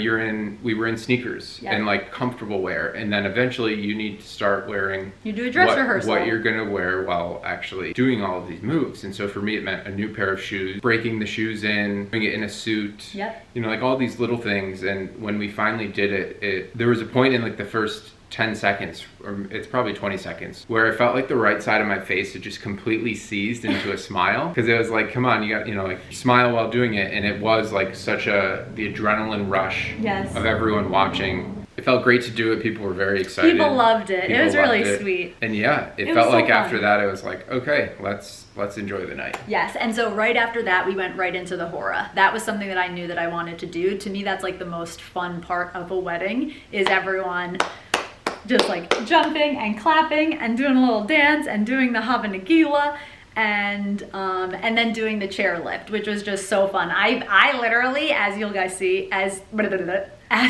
we were in sneakers Yep. and like comfortable wear, and then eventually you need to start wearing You do a dress rehearsal. what you're gonna wear while actually doing all of these moves. And so for me, it meant a new pair of shoes, breaking the shoes in, doing it in a suit. Yep. You know, like all these little things. And when we finally did it, there was a point in like the first 10 seconds, or it's probably 20 seconds, where I felt like the right side of my face had just completely seized into a smile. Because it was like, come on, you got, you know, like smile while doing it. And it was like such the adrenaline rush Yes. of everyone watching. It felt great to do it. People were very excited. People loved it. People It was really loved it. sweet. And yeah, it It felt was so like fun. after that, it was like, okay, let's enjoy the night. Yes, and so right after that, we went right into the hora. That was something that I knew that I wanted to do. To me, that's like the most fun part of a wedding, is everyone just like jumping and clapping and doing a little dance and doing the Hava Nagila and then doing the chairlift, which was just so fun. I literally, as you'll guys see, as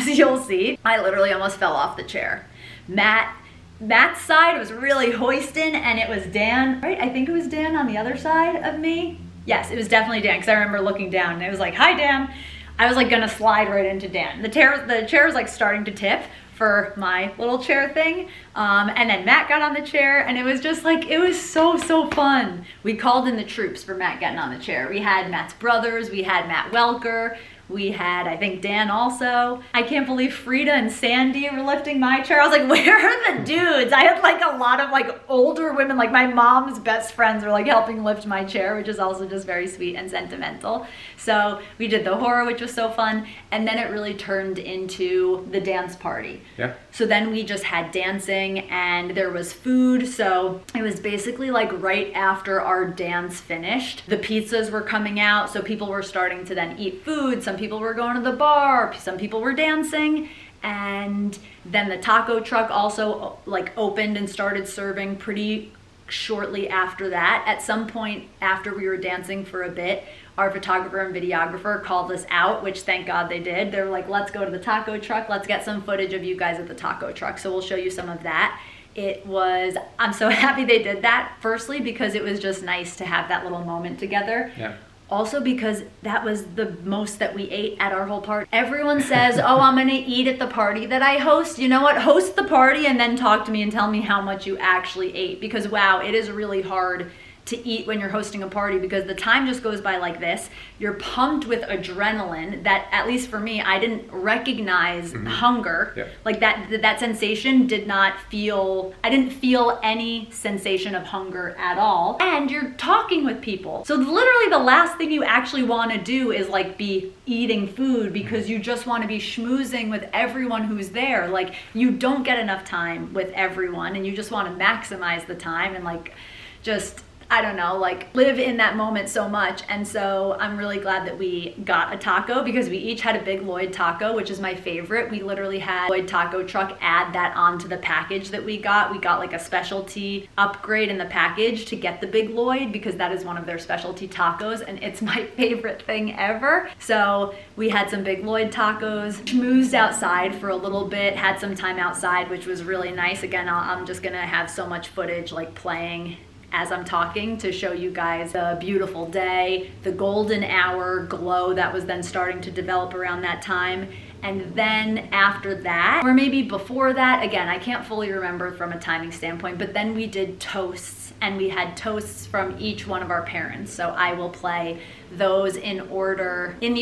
you'll see, I literally almost fell off the chair. Matt's side was really hoisting, and it was Dan, right? I think it was Dan on the other side of me. Yes, it was definitely Dan, because I remember looking down and it was like, hi Dan. I was like gonna slide right into Dan. The chair was like starting to tip for my little chair thing. And then Matt got on the chair, and it was just like, it was so fun. We called in the troops for Matt getting on the chair. We had Matt's brothers, we had Matt Welker, we had, I think, Dan also. I can't believe Frida and Sandy were lifting my chair. I was like, where are the dudes? I had like a lot of like older women, like my mom's best friends were like helping lift my chair, which is also just very sweet and sentimental. So we did the hora, which was so fun. And then it really turned into the dance party. Yeah. So then we just had dancing, and there was food. So it was basically like right after our dance finished, the pizzas were coming out. So people were starting to then eat food. Some people were going to the bar, some people were dancing. And then the taco truck also like opened and started serving pretty shortly after that. At some point after we were dancing for a bit, our photographer and videographer called us out, which thank God they did. They were like, let's go to the taco truck. Let's get some footage of you guys at the taco truck. So we'll show you some of that. I'm so happy they did that. Firstly, because it was just nice to have that little moment together. Yeah. Also because that was the most that we ate at our whole party. Everyone says, oh, I'm gonna eat at the party that I host. You know what? Host the party and then talk to me and tell me how much you actually ate. Because wow, it is really hard to eat when you're hosting a party, because the time just goes by like this. You're pumped with adrenaline that, at least for me, I didn't recognize hunger. Yeah. Like that sensation did not feel, I didn't feel any sensation of hunger at all. And you're talking with people. So literally the last thing you actually want to do is like be eating food, because you just want to be schmoozing with everyone who's there. Like you don't get enough time with everyone, and you just want to maximize the time and like just, I don't know, like live in that moment so much. And so I'm really glad that we got a taco, because we each had a big Lloyd Taco, which is my favorite. We literally had Lloyd Taco Truck add that onto the package that we got. We got like a specialty upgrade in the package to get the big Lloyd, because that is one of their specialty tacos, and it's my favorite thing ever. So we had some big Lloyd tacos, schmoozed outside for a little bit, had some time outside, which was really nice. Again, I'm just gonna have so much footage like playing as I'm talking to show you guys the beautiful day, the golden hour glow that was then starting to develop around that time. And then after that, or maybe before that, again, I can't fully remember from a timing standpoint, but then we did toasts, and we had toasts from each one of our parents. So I will play those in the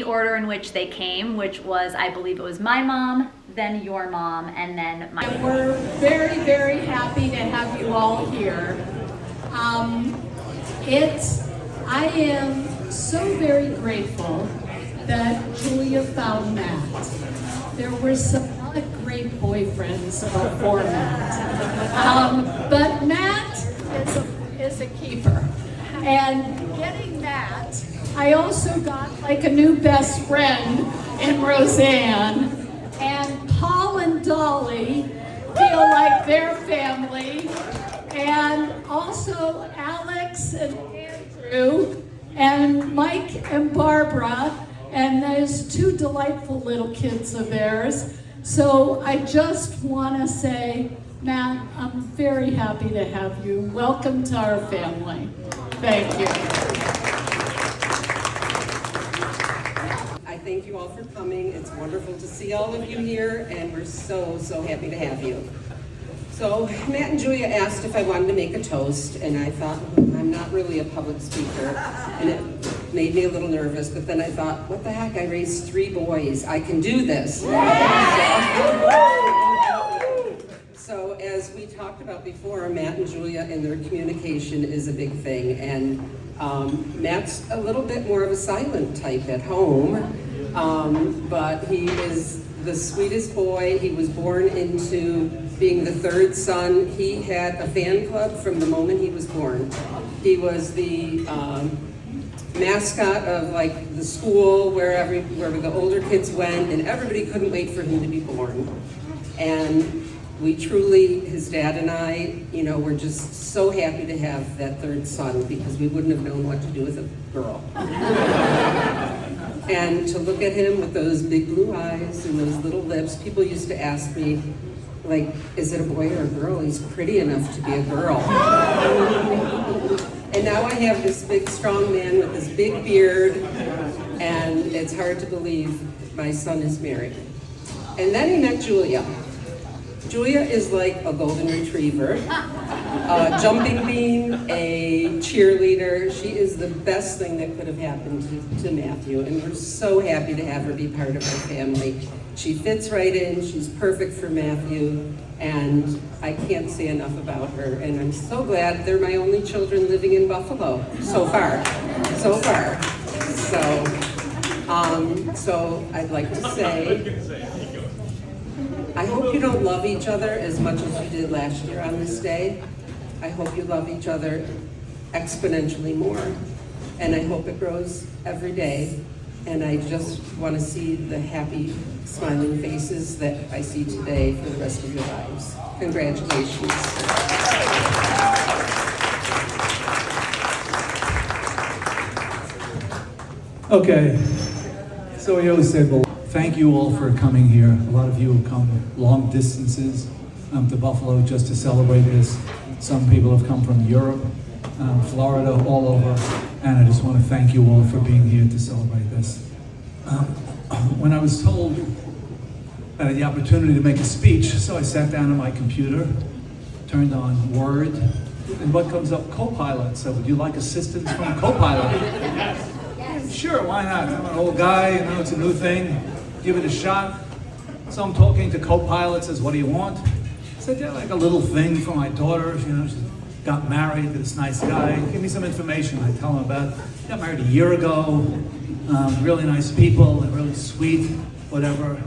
order in which they came, which was, I believe it was my mom, then your mom, and then my mom. We're very happy to have you all here. I am so very grateful that Julia found Matt. There were some not great boyfriends before Matt. But Matt is a keeper. And getting Matt, I also got like a new best friend in Roseanne. And Paul and Dolly feel like their family. And also Alex and Andrew and Mike and Barbara, and those two delightful little kids of theirs. So I just want to say, Matt, I'm very happy to have you. Welcome to our family. Thank you. I thank you all for coming. It's wonderful to see all of you here, and we're so, so happy to have you. So Matt and Julia asked if I wanted to make a toast, and I thought, I'm not really a public speaker, and it made me a little nervous, but then I thought, what the heck, I raised 3 boys. I can do this. So as we talked about before, Matt and Julia and their communication is a big thing, and Matt's a little bit more of a silent type at home, but he is the sweetest boy. He was born into being the 3rd son. He had a fan club from the moment he was born. He was the mascot of like the school where the older kids went, and everybody couldn't wait for him to be born. And we truly, his dad and I, you know, were just so happy to have that 3rd son, because we wouldn't have known what to do with a girl. And to look at him with those big blue eyes and those little lips, people used to ask me, like, is it a boy or a girl? He's pretty enough to be a girl. And now I have this big, strong man with this big beard, and it's hard to believe my son is married. And then he met Julia. Julia is like a golden retriever, a jumping bean, a cheerleader. She is the best thing that could have happened to Matthew, and we're so happy to have her be part of our family. She fits right in, she's perfect for Matthew, and I can't say enough about her. And I'm so glad they're my only children living in Buffalo, so far. So I'd like to say, I hope you don't love each other as much as you did last year on this day. I hope you love each other exponentially more, and I hope it grows every day. And I just want to see the happy, smiling faces that I see today for the rest of your lives. Congratulations. Okay, so we always said, well, thank you all for coming here. A lot of you have come long distances to Buffalo just to celebrate this. Some people have come from Europe, Florida, all over, and I just want to thank you all for being here to celebrate this. When I was told I had the opportunity to make a speech, so I sat down on my computer, turned on Word, and what comes up? Copilot. So would you like assistance from Copilot? Sure, why not? I'm an old guy, you know, it's a new thing. Give it a shot. So I'm talking to Copilot, says, what do you want? I said, yeah, like a little thing for my daughter. You know, she got married to this nice guy. Give me some information. I tell him about, got married a year ago. Really nice people, they're really sweet, whatever.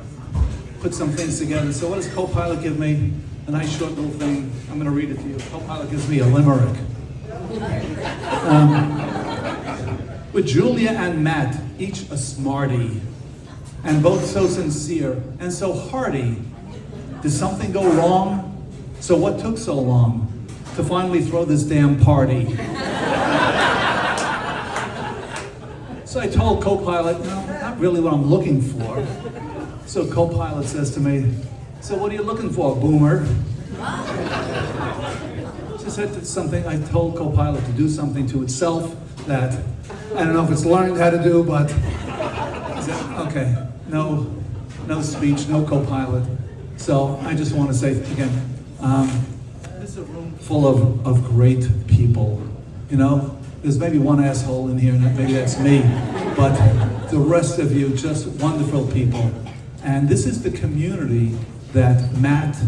Put some things together. So what does Copilot give me? A nice short little thing. I'm going to read it to you. Copilot gives me a limerick. With Julia and Matt, each a smarty, and both so sincere and so hearty. Did something go wrong? So what took so long to finally throw this damn party? So I told Copilot, no, not really what I'm looking for. So Copilot says to me, so what are you looking for, boomer? She said something, I told Copilot to do something to itself that, I don't know if it's learned how to do, but, I said, okay, no speech, no Copilot. So I just want to say again, this is a room full of great people, you know? There's maybe one asshole in here, and maybe that's me, but the rest of you, just wonderful people. And this is the community that Matt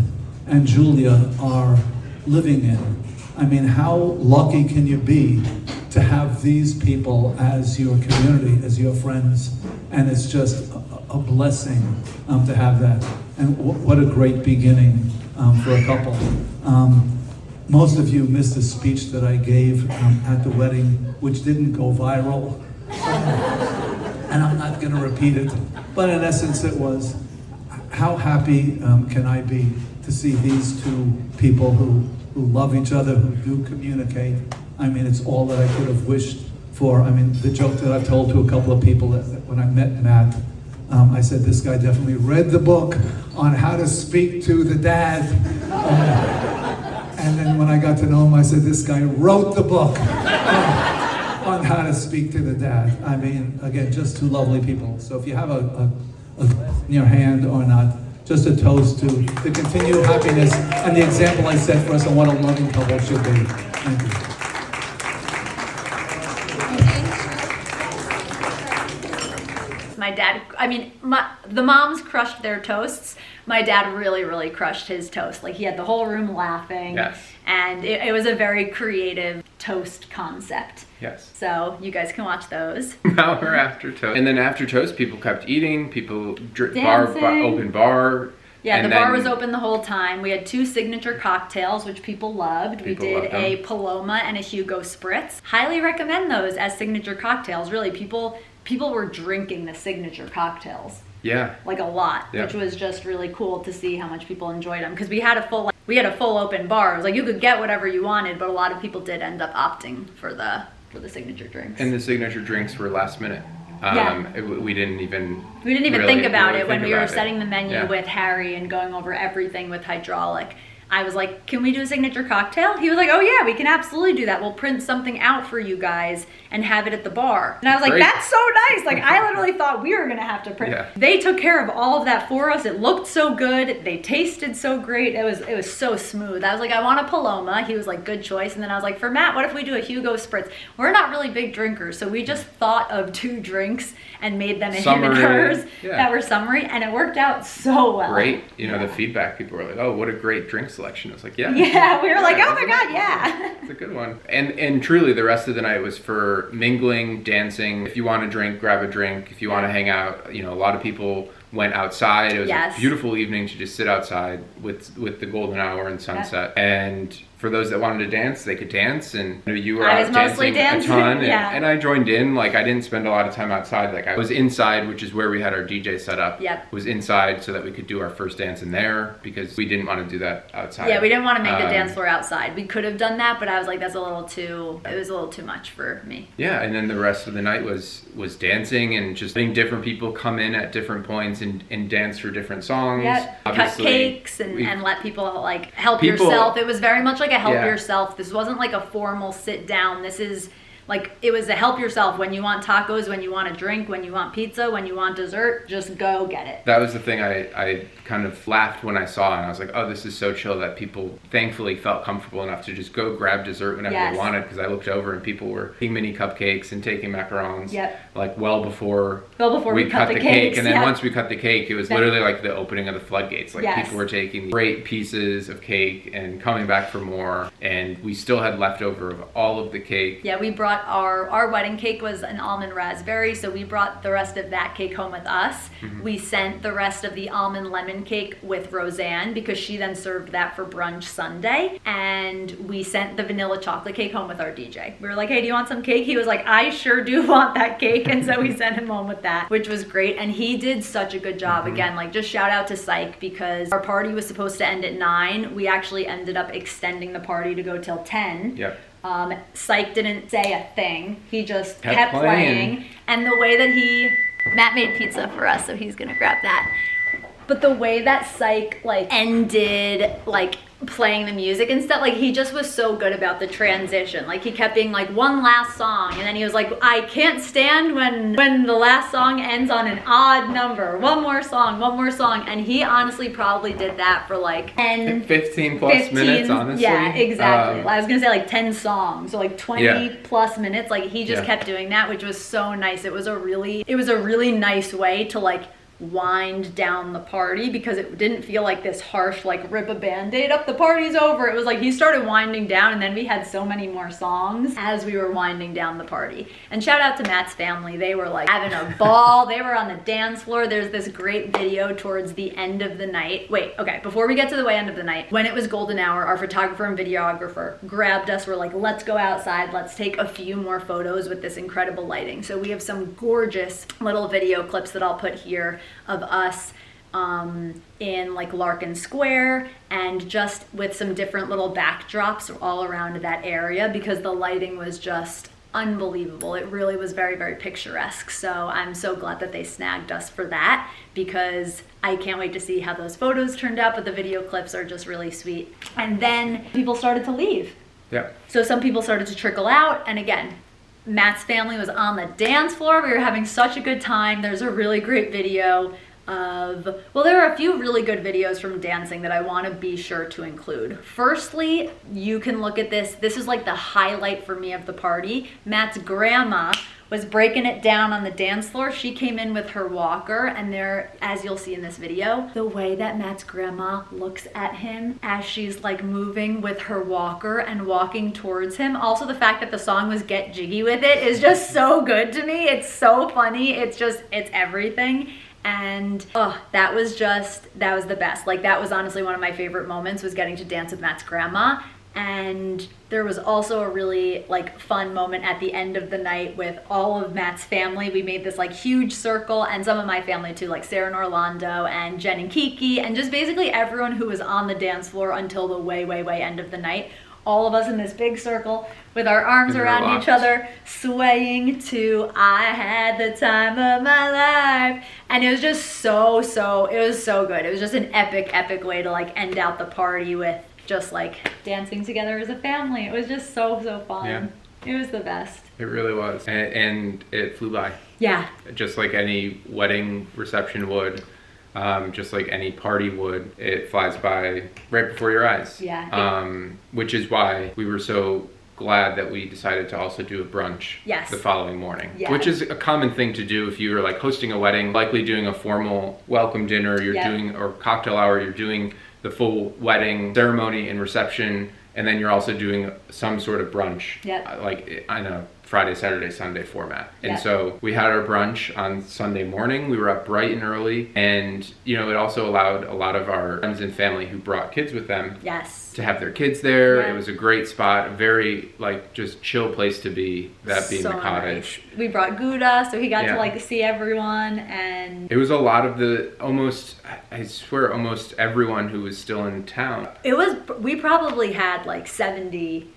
and Julia are living in. I mean, how lucky can you be to have these people as your community, as your friends? And it's just a blessing to have that. And what a great beginning for a couple. Most of you missed the speech that I gave at the wedding, which didn't go viral. And I'm not going to repeat it. But in essence, it was, how happy can I be to see these two people who love each other, who do communicate. I mean, it's all that I could have wished for. I mean, the joke that I've told to a couple of people that when I met Matt, I said, this guy definitely read the book on how to speak to the dad. And then when I got to know him, I said, this guy wrote the book on how to speak to the dad. I mean, again, just two lovely people. So if you have a glass in your hand or not, just a toast to the continued happiness and the example I set for us on what a loving couple should be. Thank you. My dad, I mean, the moms crushed their toasts. My dad really, really crushed his toast. Like, he had the whole room laughing. Yes. And it was a very creative toast concept. Yes. So you guys can watch those. Now we're after toast. And then after toast, people kept eating, people Dancing. open bar. Yeah, and the bar then- was open the whole time. We had 2 signature cocktails, which people loved. People we did loved them. a Paloma and a Hugo Spritz. Highly recommend those as signature cocktails. Really, people were drinking the signature cocktails. Yeah. Like a lot, Yeah. which was just really cool to see how much people enjoyed them. Because we had a full open bar. It was like you could get whatever you wanted, but a lot of people did end up opting for the signature drinks. And the signature drinks were last minute. We didn't even really think about really it when think we were about it. setting the menu Yeah. with Harry and going over everything with hydraulic. I was like, can we do a signature cocktail? He was like, oh yeah, we can absolutely do that. We'll print something out for you guys and have it at the bar. And I was like, Great. that's so nice. Like, I literally thought we were gonna have to print. Yeah. They took care of all of that for us. It looked so good. They tasted so great. It was so smooth. I was like, I want a Paloma. He was like, good choice. And then I was like, for Matt, what if we do a Hugo Spritz? We're not really big drinkers, so we just thought of 2 drinks and made them a him and hers that were summery, and it worked out so well. Great. You know, the feedback, people were like, oh, what a great drink selection. I was like, yeah. Yeah, we were like, oh my isn't God, it? yeah. It's a good one. And truly, the rest of the night was for mingling, dancing. If you want to drink, grab a drink. If you want to hang out, you know, a lot of people went outside. It was a beautiful evening to just sit outside with the golden hour and sunset. And for those that wanted to dance, they could dance. And you know, you were out dancing a ton. And I joined in. Like, I didn't spend a lot of time outside. Like, I was inside, which is where we had our DJ set up. Yep. Was inside so that we could do our first dance in there because we didn't want to do that outside. Yeah, we didn't want to make the dance floor outside. We could have done that, but I was like, it was a little too much for me. Yeah, and then the rest of the night was dancing and just letting different people come in at different points and dance for different songs. Yeah, Obviously, cupcakes and let people like help yourself. It was very much like a help yourself. This wasn't like a formal sit down. This is like, it was a help yourself. When you want tacos, when you want a drink, when you want pizza, when you want dessert, just go get it. That was the thing I kind of laughed when I saw it. And I was like, oh, this is so chill that people thankfully felt comfortable enough to just go grab dessert whenever they wanted. Because I looked over and people were eating mini cupcakes and taking macarons. Like well before we cut the cake. And then once we cut the cake, it was literally like the opening of the floodgates. Like people were taking great pieces of cake and coming back for more. And we still had leftover of all of the cake. Yeah, we brought our wedding cake was an almond raspberry, so we brought the rest of that cake home with us. We sent the rest of the almond lemon cake with Roseanne because she then served that for brunch Sunday, and we sent the vanilla chocolate cake home with our DJ. We were like, hey, do you want some cake? He was like, I sure do want that cake, and so we sent him home with that, which was great. And he did such a good job. Again, like, just shout out to Psych, because our party was supposed to end at 9. We actually ended up extending the party to go till 10. Yep. Psych didn't say a thing. He just kept playing. And the way that Matt made pizza for us, so he's gonna grab that. But the way that Psych like ended like playing the music and stuff, like, he just was so good about the transition. Like, he kept being like, one last song, and then he was like, I can't stand when the last song ends on an odd number. One more song. And he honestly probably did that for like 15 plus minutes, honestly. Yeah, exactly. I was gonna say like 10 songs, so like 20 plus minutes. Like, he just kept doing that, which was so nice. It was a really nice way to like wind down the party, because it didn't feel like this harsh like rip a band-aid up, the party's over. It was like he started winding down, and then we had so many more songs as we were winding down the party. And shout out to Matt's family. They were like having a ball. They were on the dance floor. There's this great video towards the end of the night. Before we get to the end of the night, when it was golden hour, our photographer and videographer grabbed us. We're like, let's go outside, let's take a few more photos with this incredible lighting. So we have some gorgeous little video clips that I'll put here of us in like Larkin Square, and just with some different little backdrops all around that area, because the lighting was just unbelievable. It really was very, very picturesque. So I'm so glad that they snagged us for that, because I can't wait to see how those photos turned out, but the video clips are just really sweet. And then people started to leave. Yeah. So some people started to trickle out, and again, Matt's family was on the dance floor. We were having such a good time. There's a really great video of, well, there are a few really good videos from dancing that I want to be sure to include. Firstly, you can look at this. This is like the highlight for me of the party. Matt's grandma was breaking it down on the dance floor. She came in with her walker, and there, as you'll see in this video, the way that Matt's grandma looks at him as she's like moving with her walker and walking towards him. Also, the fact that the song was Get Jiggy With It is just so good to me. It's so funny. It's everything. And that was the best. Like, that was honestly one of my favorite moments, was getting to dance with Matt's grandma. And there was also a really like fun moment at the end of the night with all of Matt's family. We made this like huge circle, and some of my family too, like Sarah and Orlando and Jen and Kiki, and just basically everyone who was on the dance floor until the way end of the night. All of us in this big circle with our arms around each other, swaying to I Had the Time of My Life. And it was just it was so good. It was just an epic way to like end out the party with just like dancing together as a family. It was just so fun. Yeah. It was the best. It really was. And it flew by. Yeah. Just like any wedding reception would. Just like any party would, it flies by right before your eyes. Yeah. Which is why we were so glad that we decided to also do a brunch the following morning. Yes. Which is a common thing to do if you're like hosting a wedding, likely doing a formal welcome dinner, you're doing, or cocktail hour, you're doing the full wedding ceremony and reception, and then you're also doing some sort of brunch, like on a Friday, Saturday, Sunday format. And so we had our brunch on Sunday morning. We were up bright and early, and you know, it also allowed a lot of our friends and family who brought kids with them to have their kids there. It was a great spot, a very like just chill place to be, that being the cottage. Nice. We brought Gouda, so he got to like see everyone, and it was a lot of the almost everyone who was still in town. We probably had like 70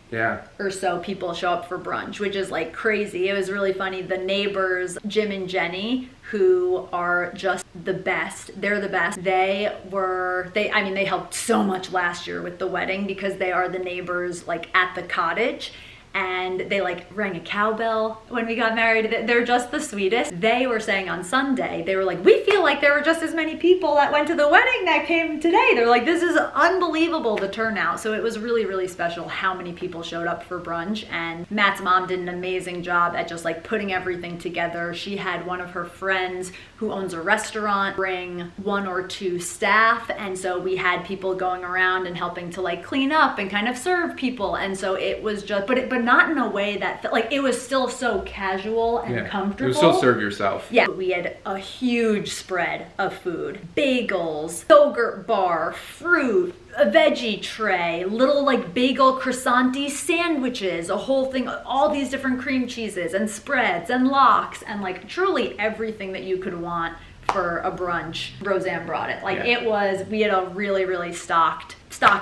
or so people show up for brunch, which is like crazy. It was really funny. The neighbors, Jim and Jenny, who are just the best. They're the best. They helped so much last year with the wedding, because they are the neighbors like at the cottage. And they like rang a cowbell when we got married. They're just the sweetest. They were saying on Sunday, they were like, we feel like there were just as many people that went to the wedding that came today. They're like, this is unbelievable, the turnout. So it was really special how many people showed up for brunch. And Matt's mom did an amazing job at just like putting everything together. She had one of her friends who owns a restaurant bring 1 or 2 staff. And so we had people going around and helping to like clean up and kind of serve people. And so it was just, but not in a way that felt like, it was still so casual and comfortable. It was still serve yourself. Yeah, we had a huge spread of food. Bagels, yogurt bar, fruit, a veggie tray, little like bagel croissant sandwiches, a whole thing, all these different cream cheeses and spreads and lox, and like truly everything that you could want for a brunch. Roseanne brought it. Like we had a really stocked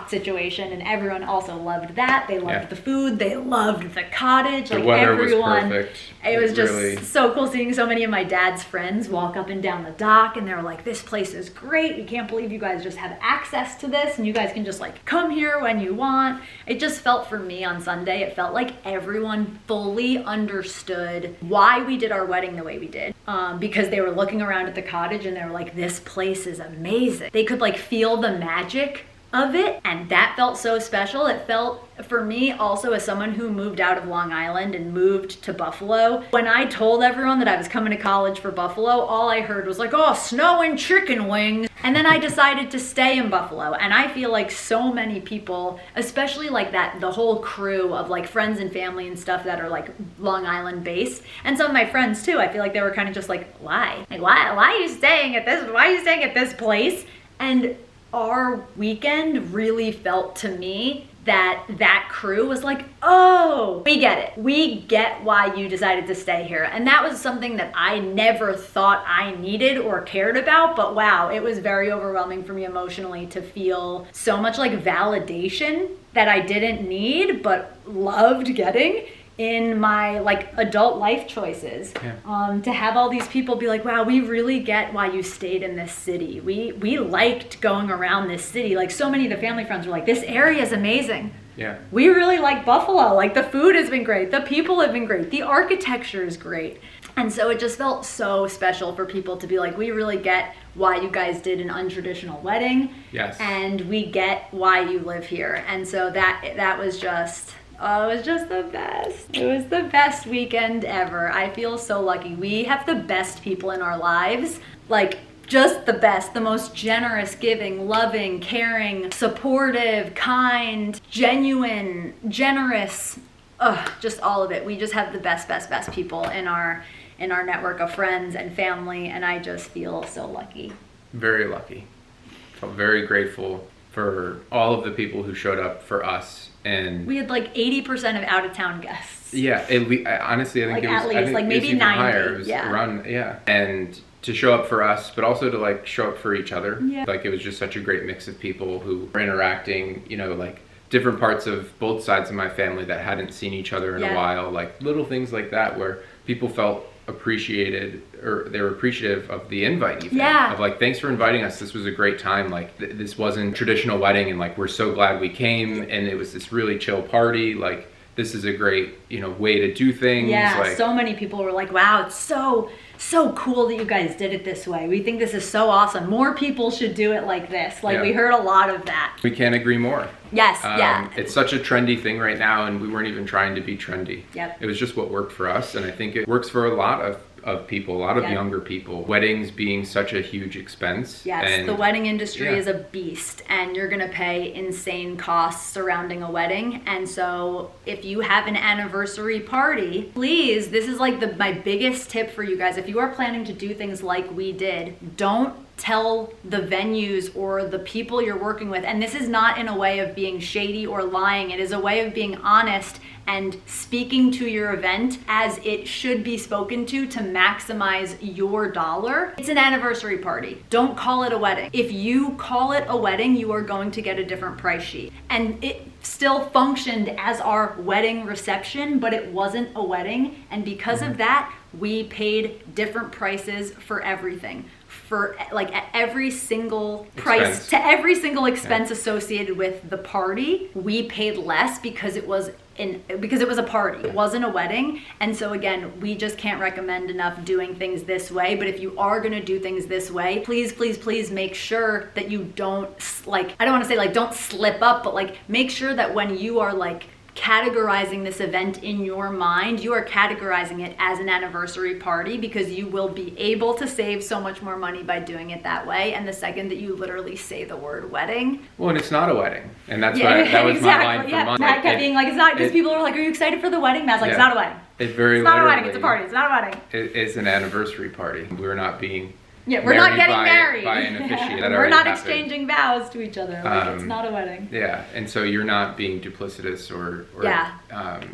situation, and everyone also loved that. They loved the food. They loved the cottage. The like weather everyone, was perfect. It was just so cool seeing so many of my dad's friends walk up and down the dock, and they were like, this place is great. We can't believe you guys just have access to this, and you guys can just like come here when you want. It just felt, for me on Sunday, it felt like everyone fully understood why we did our wedding the way we did. Because they were looking around at the cottage and they were like, this place is amazing. They could like feel the magic of it, and that felt so special. It felt, for me also, as someone who moved out of Long Island and moved to Buffalo, when I told everyone that I was coming to college for Buffalo, all I heard was like, oh, snow and chicken wings. And then I decided to stay in Buffalo, and I feel like so many people, especially like that, the whole crew of like friends and family and stuff that are like Long Island based, and some of my friends too, I feel like they were kind of just like, why are you staying at this place? And our weekend really felt to me that crew was like, oh, we get it. We get why you decided to stay here. And that was something that I never thought I needed or cared about, but wow, it was very overwhelming for me emotionally to feel so much like validation that I didn't need but loved getting. in my like adult life choices. To have all these people be like, wow, we really get why you stayed in this city. We liked going around this city. Like so many of the family friends were like, this area is amazing. Yeah. We really like Buffalo. Like the food has been great. The people have been great. The architecture is great. And so it just felt so special for people to be like, we really get why you guys did an untraditional wedding. Yes. And we get why you live here. And so that was just, oh, it was just the best. It was the best weekend ever. I feel so lucky. We have the best people in our lives. Like, just the best, the most generous, giving, loving, caring, supportive, kind, genuine, generous, just all of it. We just have the best people in our network of friends and family, and I just feel so lucky. Very lucky. Felt very grateful for all of the people who showed up for us, and we had like 80% of out-of-town guests. Yeah, honestly, I think like it was at least, I think like it was maybe even 90. higher. It was yeah. around, yeah, and to show up for us, but also to like show up for each other. Yeah. Like it was just such a great mix of people who were interacting, you know, like different parts of both sides of my family that hadn't seen each other in a while, like little things like that where people felt appreciated, or they were appreciative of the invite even. Yeah. Of like, thanks for inviting us, this was a great time, like this wasn't a traditional wedding, and like we're so glad we came, and it was this really chill party, like this is a great, you know, way to do things. Yeah, like, so many people were like, wow, it's so cool that you guys did it this way. We think this is so awesome. More people should do it like this. Like we heard a lot of that. We can't agree more. Yes, yeah. It's such a trendy thing right now, and we weren't even trying to be trendy. Yep. It was just what worked for us, and I think it works for a lot of people, a lot of younger people. Weddings being such a huge expense. Yes, and the wedding industry is a beast, and you're gonna pay insane costs surrounding a wedding. And so if you have an anniversary party, please, this is like my biggest tip for you guys. If you are planning to do things like we did, don't tell the venues or the people you're working with, and this is not in a way of being shady or lying, it is a way of being honest and speaking to your event as it should be spoken to maximize your dollar. It's an anniversary party. Don't call it a wedding. If you call it a wedding, you are going to get a different price sheet. And it still functioned as our wedding reception, but it wasn't a wedding. And because of that, we paid different prices for everything. For like at every single price, to every single expense associated with the party, we paid less because it was a party. It wasn't a wedding. And so again, we just can't recommend enough doing things this way. But if you are gonna do things this way, please, please, please make sure that you don't, like, I don't wanna say like don't slip up, but like make sure that when you are like categorizing this event in your mind, you are categorizing it as an anniversary party, because you will be able to save so much more money by doing it that way. And the second that you literally say the word wedding. Well, and it's not a wedding. And that's why that was my line for months. Matt kept being like, it's not, because people were like, are you excited for the wedding? Matt's like, it's not a wedding. It's very It's not a wedding, it's a party, it's not a wedding. It's an anniversary party. We're not being we're not getting married. By an officiant. We're not exchanging vows to each other. Like, it's not a wedding. Yeah, and so you're not being duplicitous or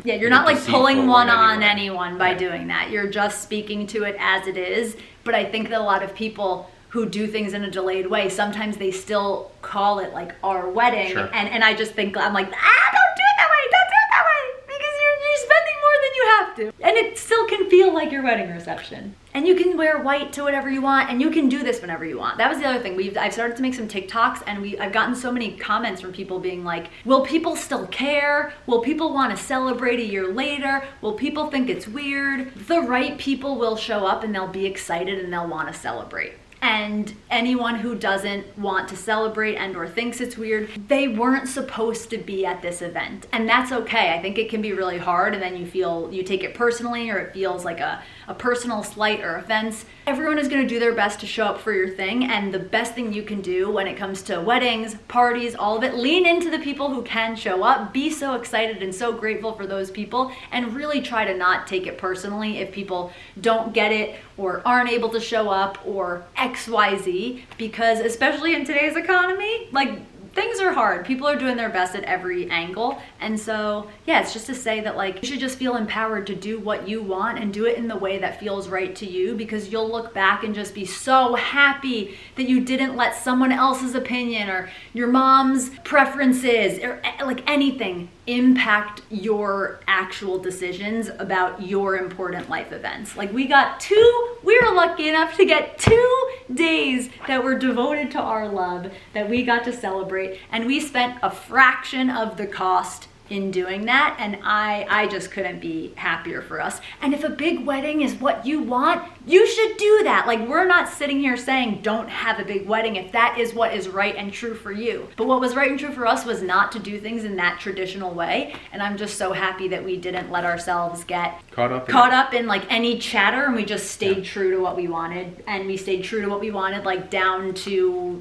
you're not like pulling one on anyone by doing that. You're just speaking to it as it is. But I think that a lot of people who do things in a delayed way, sometimes they still call it like our wedding. Sure. And I just think, I'm like, don't do it that way, don't do it that way. Because you're spending more than you have to. And it still can feel like your wedding reception. And you can wear white to whatever you want, and you can do this whenever you want. That was the other thing. I've started to make some TikToks, and I've gotten so many comments from people being like, will people still care? Will people want to celebrate a year later? Will people think it's weird? The right people will show up, and they'll be excited, and they'll want to celebrate. And anyone who doesn't want to celebrate and or thinks it's weird, they weren't supposed to be at this event. And that's okay. I think it can be really hard, and then you take it personally, or it feels like a personal slight or offense. Everyone is gonna do their best to show up for your thing, and the best thing you can do when it comes to weddings, parties, all of it, lean into the people who can show up, be so excited and so grateful for those people, and really try to not take it personally if people don't get it or aren't able to show up or XYZ, because especially in today's economy, like things are hard. People are doing their best at every angle. And so, yeah, it's just to say that like, you should just feel empowered to do what you want and do it in the way that feels right to you, because you'll look back and just be so happy that you didn't let someone else's opinion or your mom's preferences or like anything impact your actual decisions about your important life events. Like we were lucky enough to get 2 days that were devoted to our love that we got to celebrate, and we spent a fraction of the cost in doing that, and I just couldn't be happier for us. And if a big wedding is what you want, you should do that. Like, we're not sitting here saying don't have a big wedding if that is what is right and true for you. But what was right and true for us was not to do things in that traditional way, and I'm just so happy that we didn't let ourselves get caught up in like any chatter, and we just stayed true to what we wanted. And we stayed true to what we wanted, like down to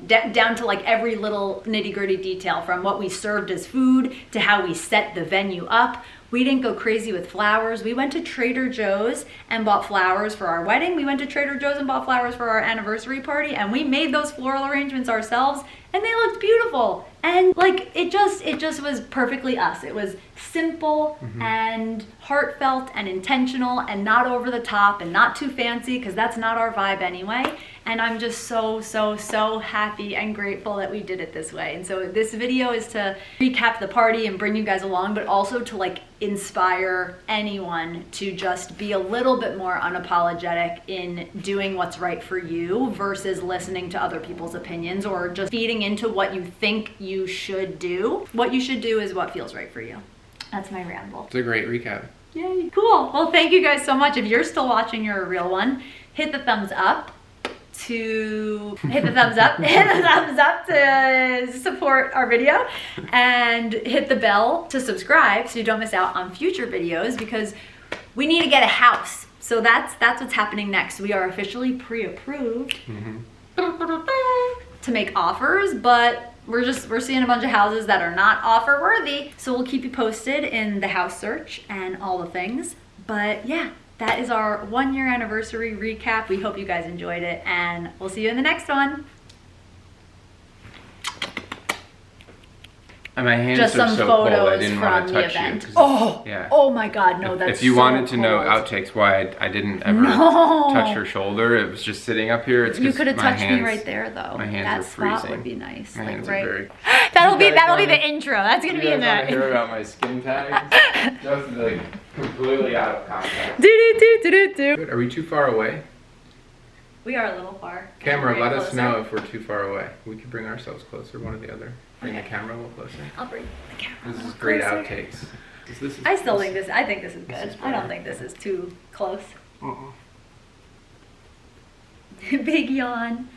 like every little nitty-gritty detail, from what we served as food to how we set the venue up. We didn't go crazy with flowers. We went to Trader Joe's and bought flowers for our wedding. We went to Trader Joe's and bought flowers for our anniversary party, and we made those floral arrangements ourselves, and they looked beautiful. And like, it just was perfectly us. It was simple and heartfelt and intentional and not over the top and not too fancy, because that's not our vibe anyway. And I'm just so happy and grateful that we did it this way. And so this video is to recap the party and bring you guys along, but also to like inspire anyone to just be a little bit more unapologetic in doing what's right for you versus listening to other people's opinions or just feeding into what you think you should do. What you should do is what feels right for you. That's my ramble. It's a great recap. Yay, cool. Well, thank you guys so much. If you're still watching, you're a real one. Hit the thumbs up to support our video, and hit the bell to subscribe so you don't miss out on future videos, because we need to get a house. So that's what's happening next. We are officially pre-approved to make offers, but we're seeing a bunch of houses that are not offer worthy. So we'll keep you posted in the house search and all the things. But yeah, that is our 1-year anniversary recap. We hope you guys enjoyed it, and we'll see you in the next one. And my hands Just are some so cold, I photos didn't from want to the touch event. you. Oh, oh my God, no, that's If you so wanted to know cold. outtakes why I didn't ever touch her shoulder, it was just sitting up here. It's You 'cause could have my touched me hands- right there, though. My hands that are spot freezing. would be nice. My like, hands right. are very... That'll be wanna- the intro. That's gonna be in You guys there. want to hear about my skin tags? Just like completely out of context. Do. Are we too far away? We are a little far. Camera, Right let us closer. know if we're too far away. We could bring ourselves closer, one or the other. Bring the camera a little closer. I'll bring the camera. This a is little great closer. outtakes. This is I think this is good. is I don't better. think this is too close. Big yawn.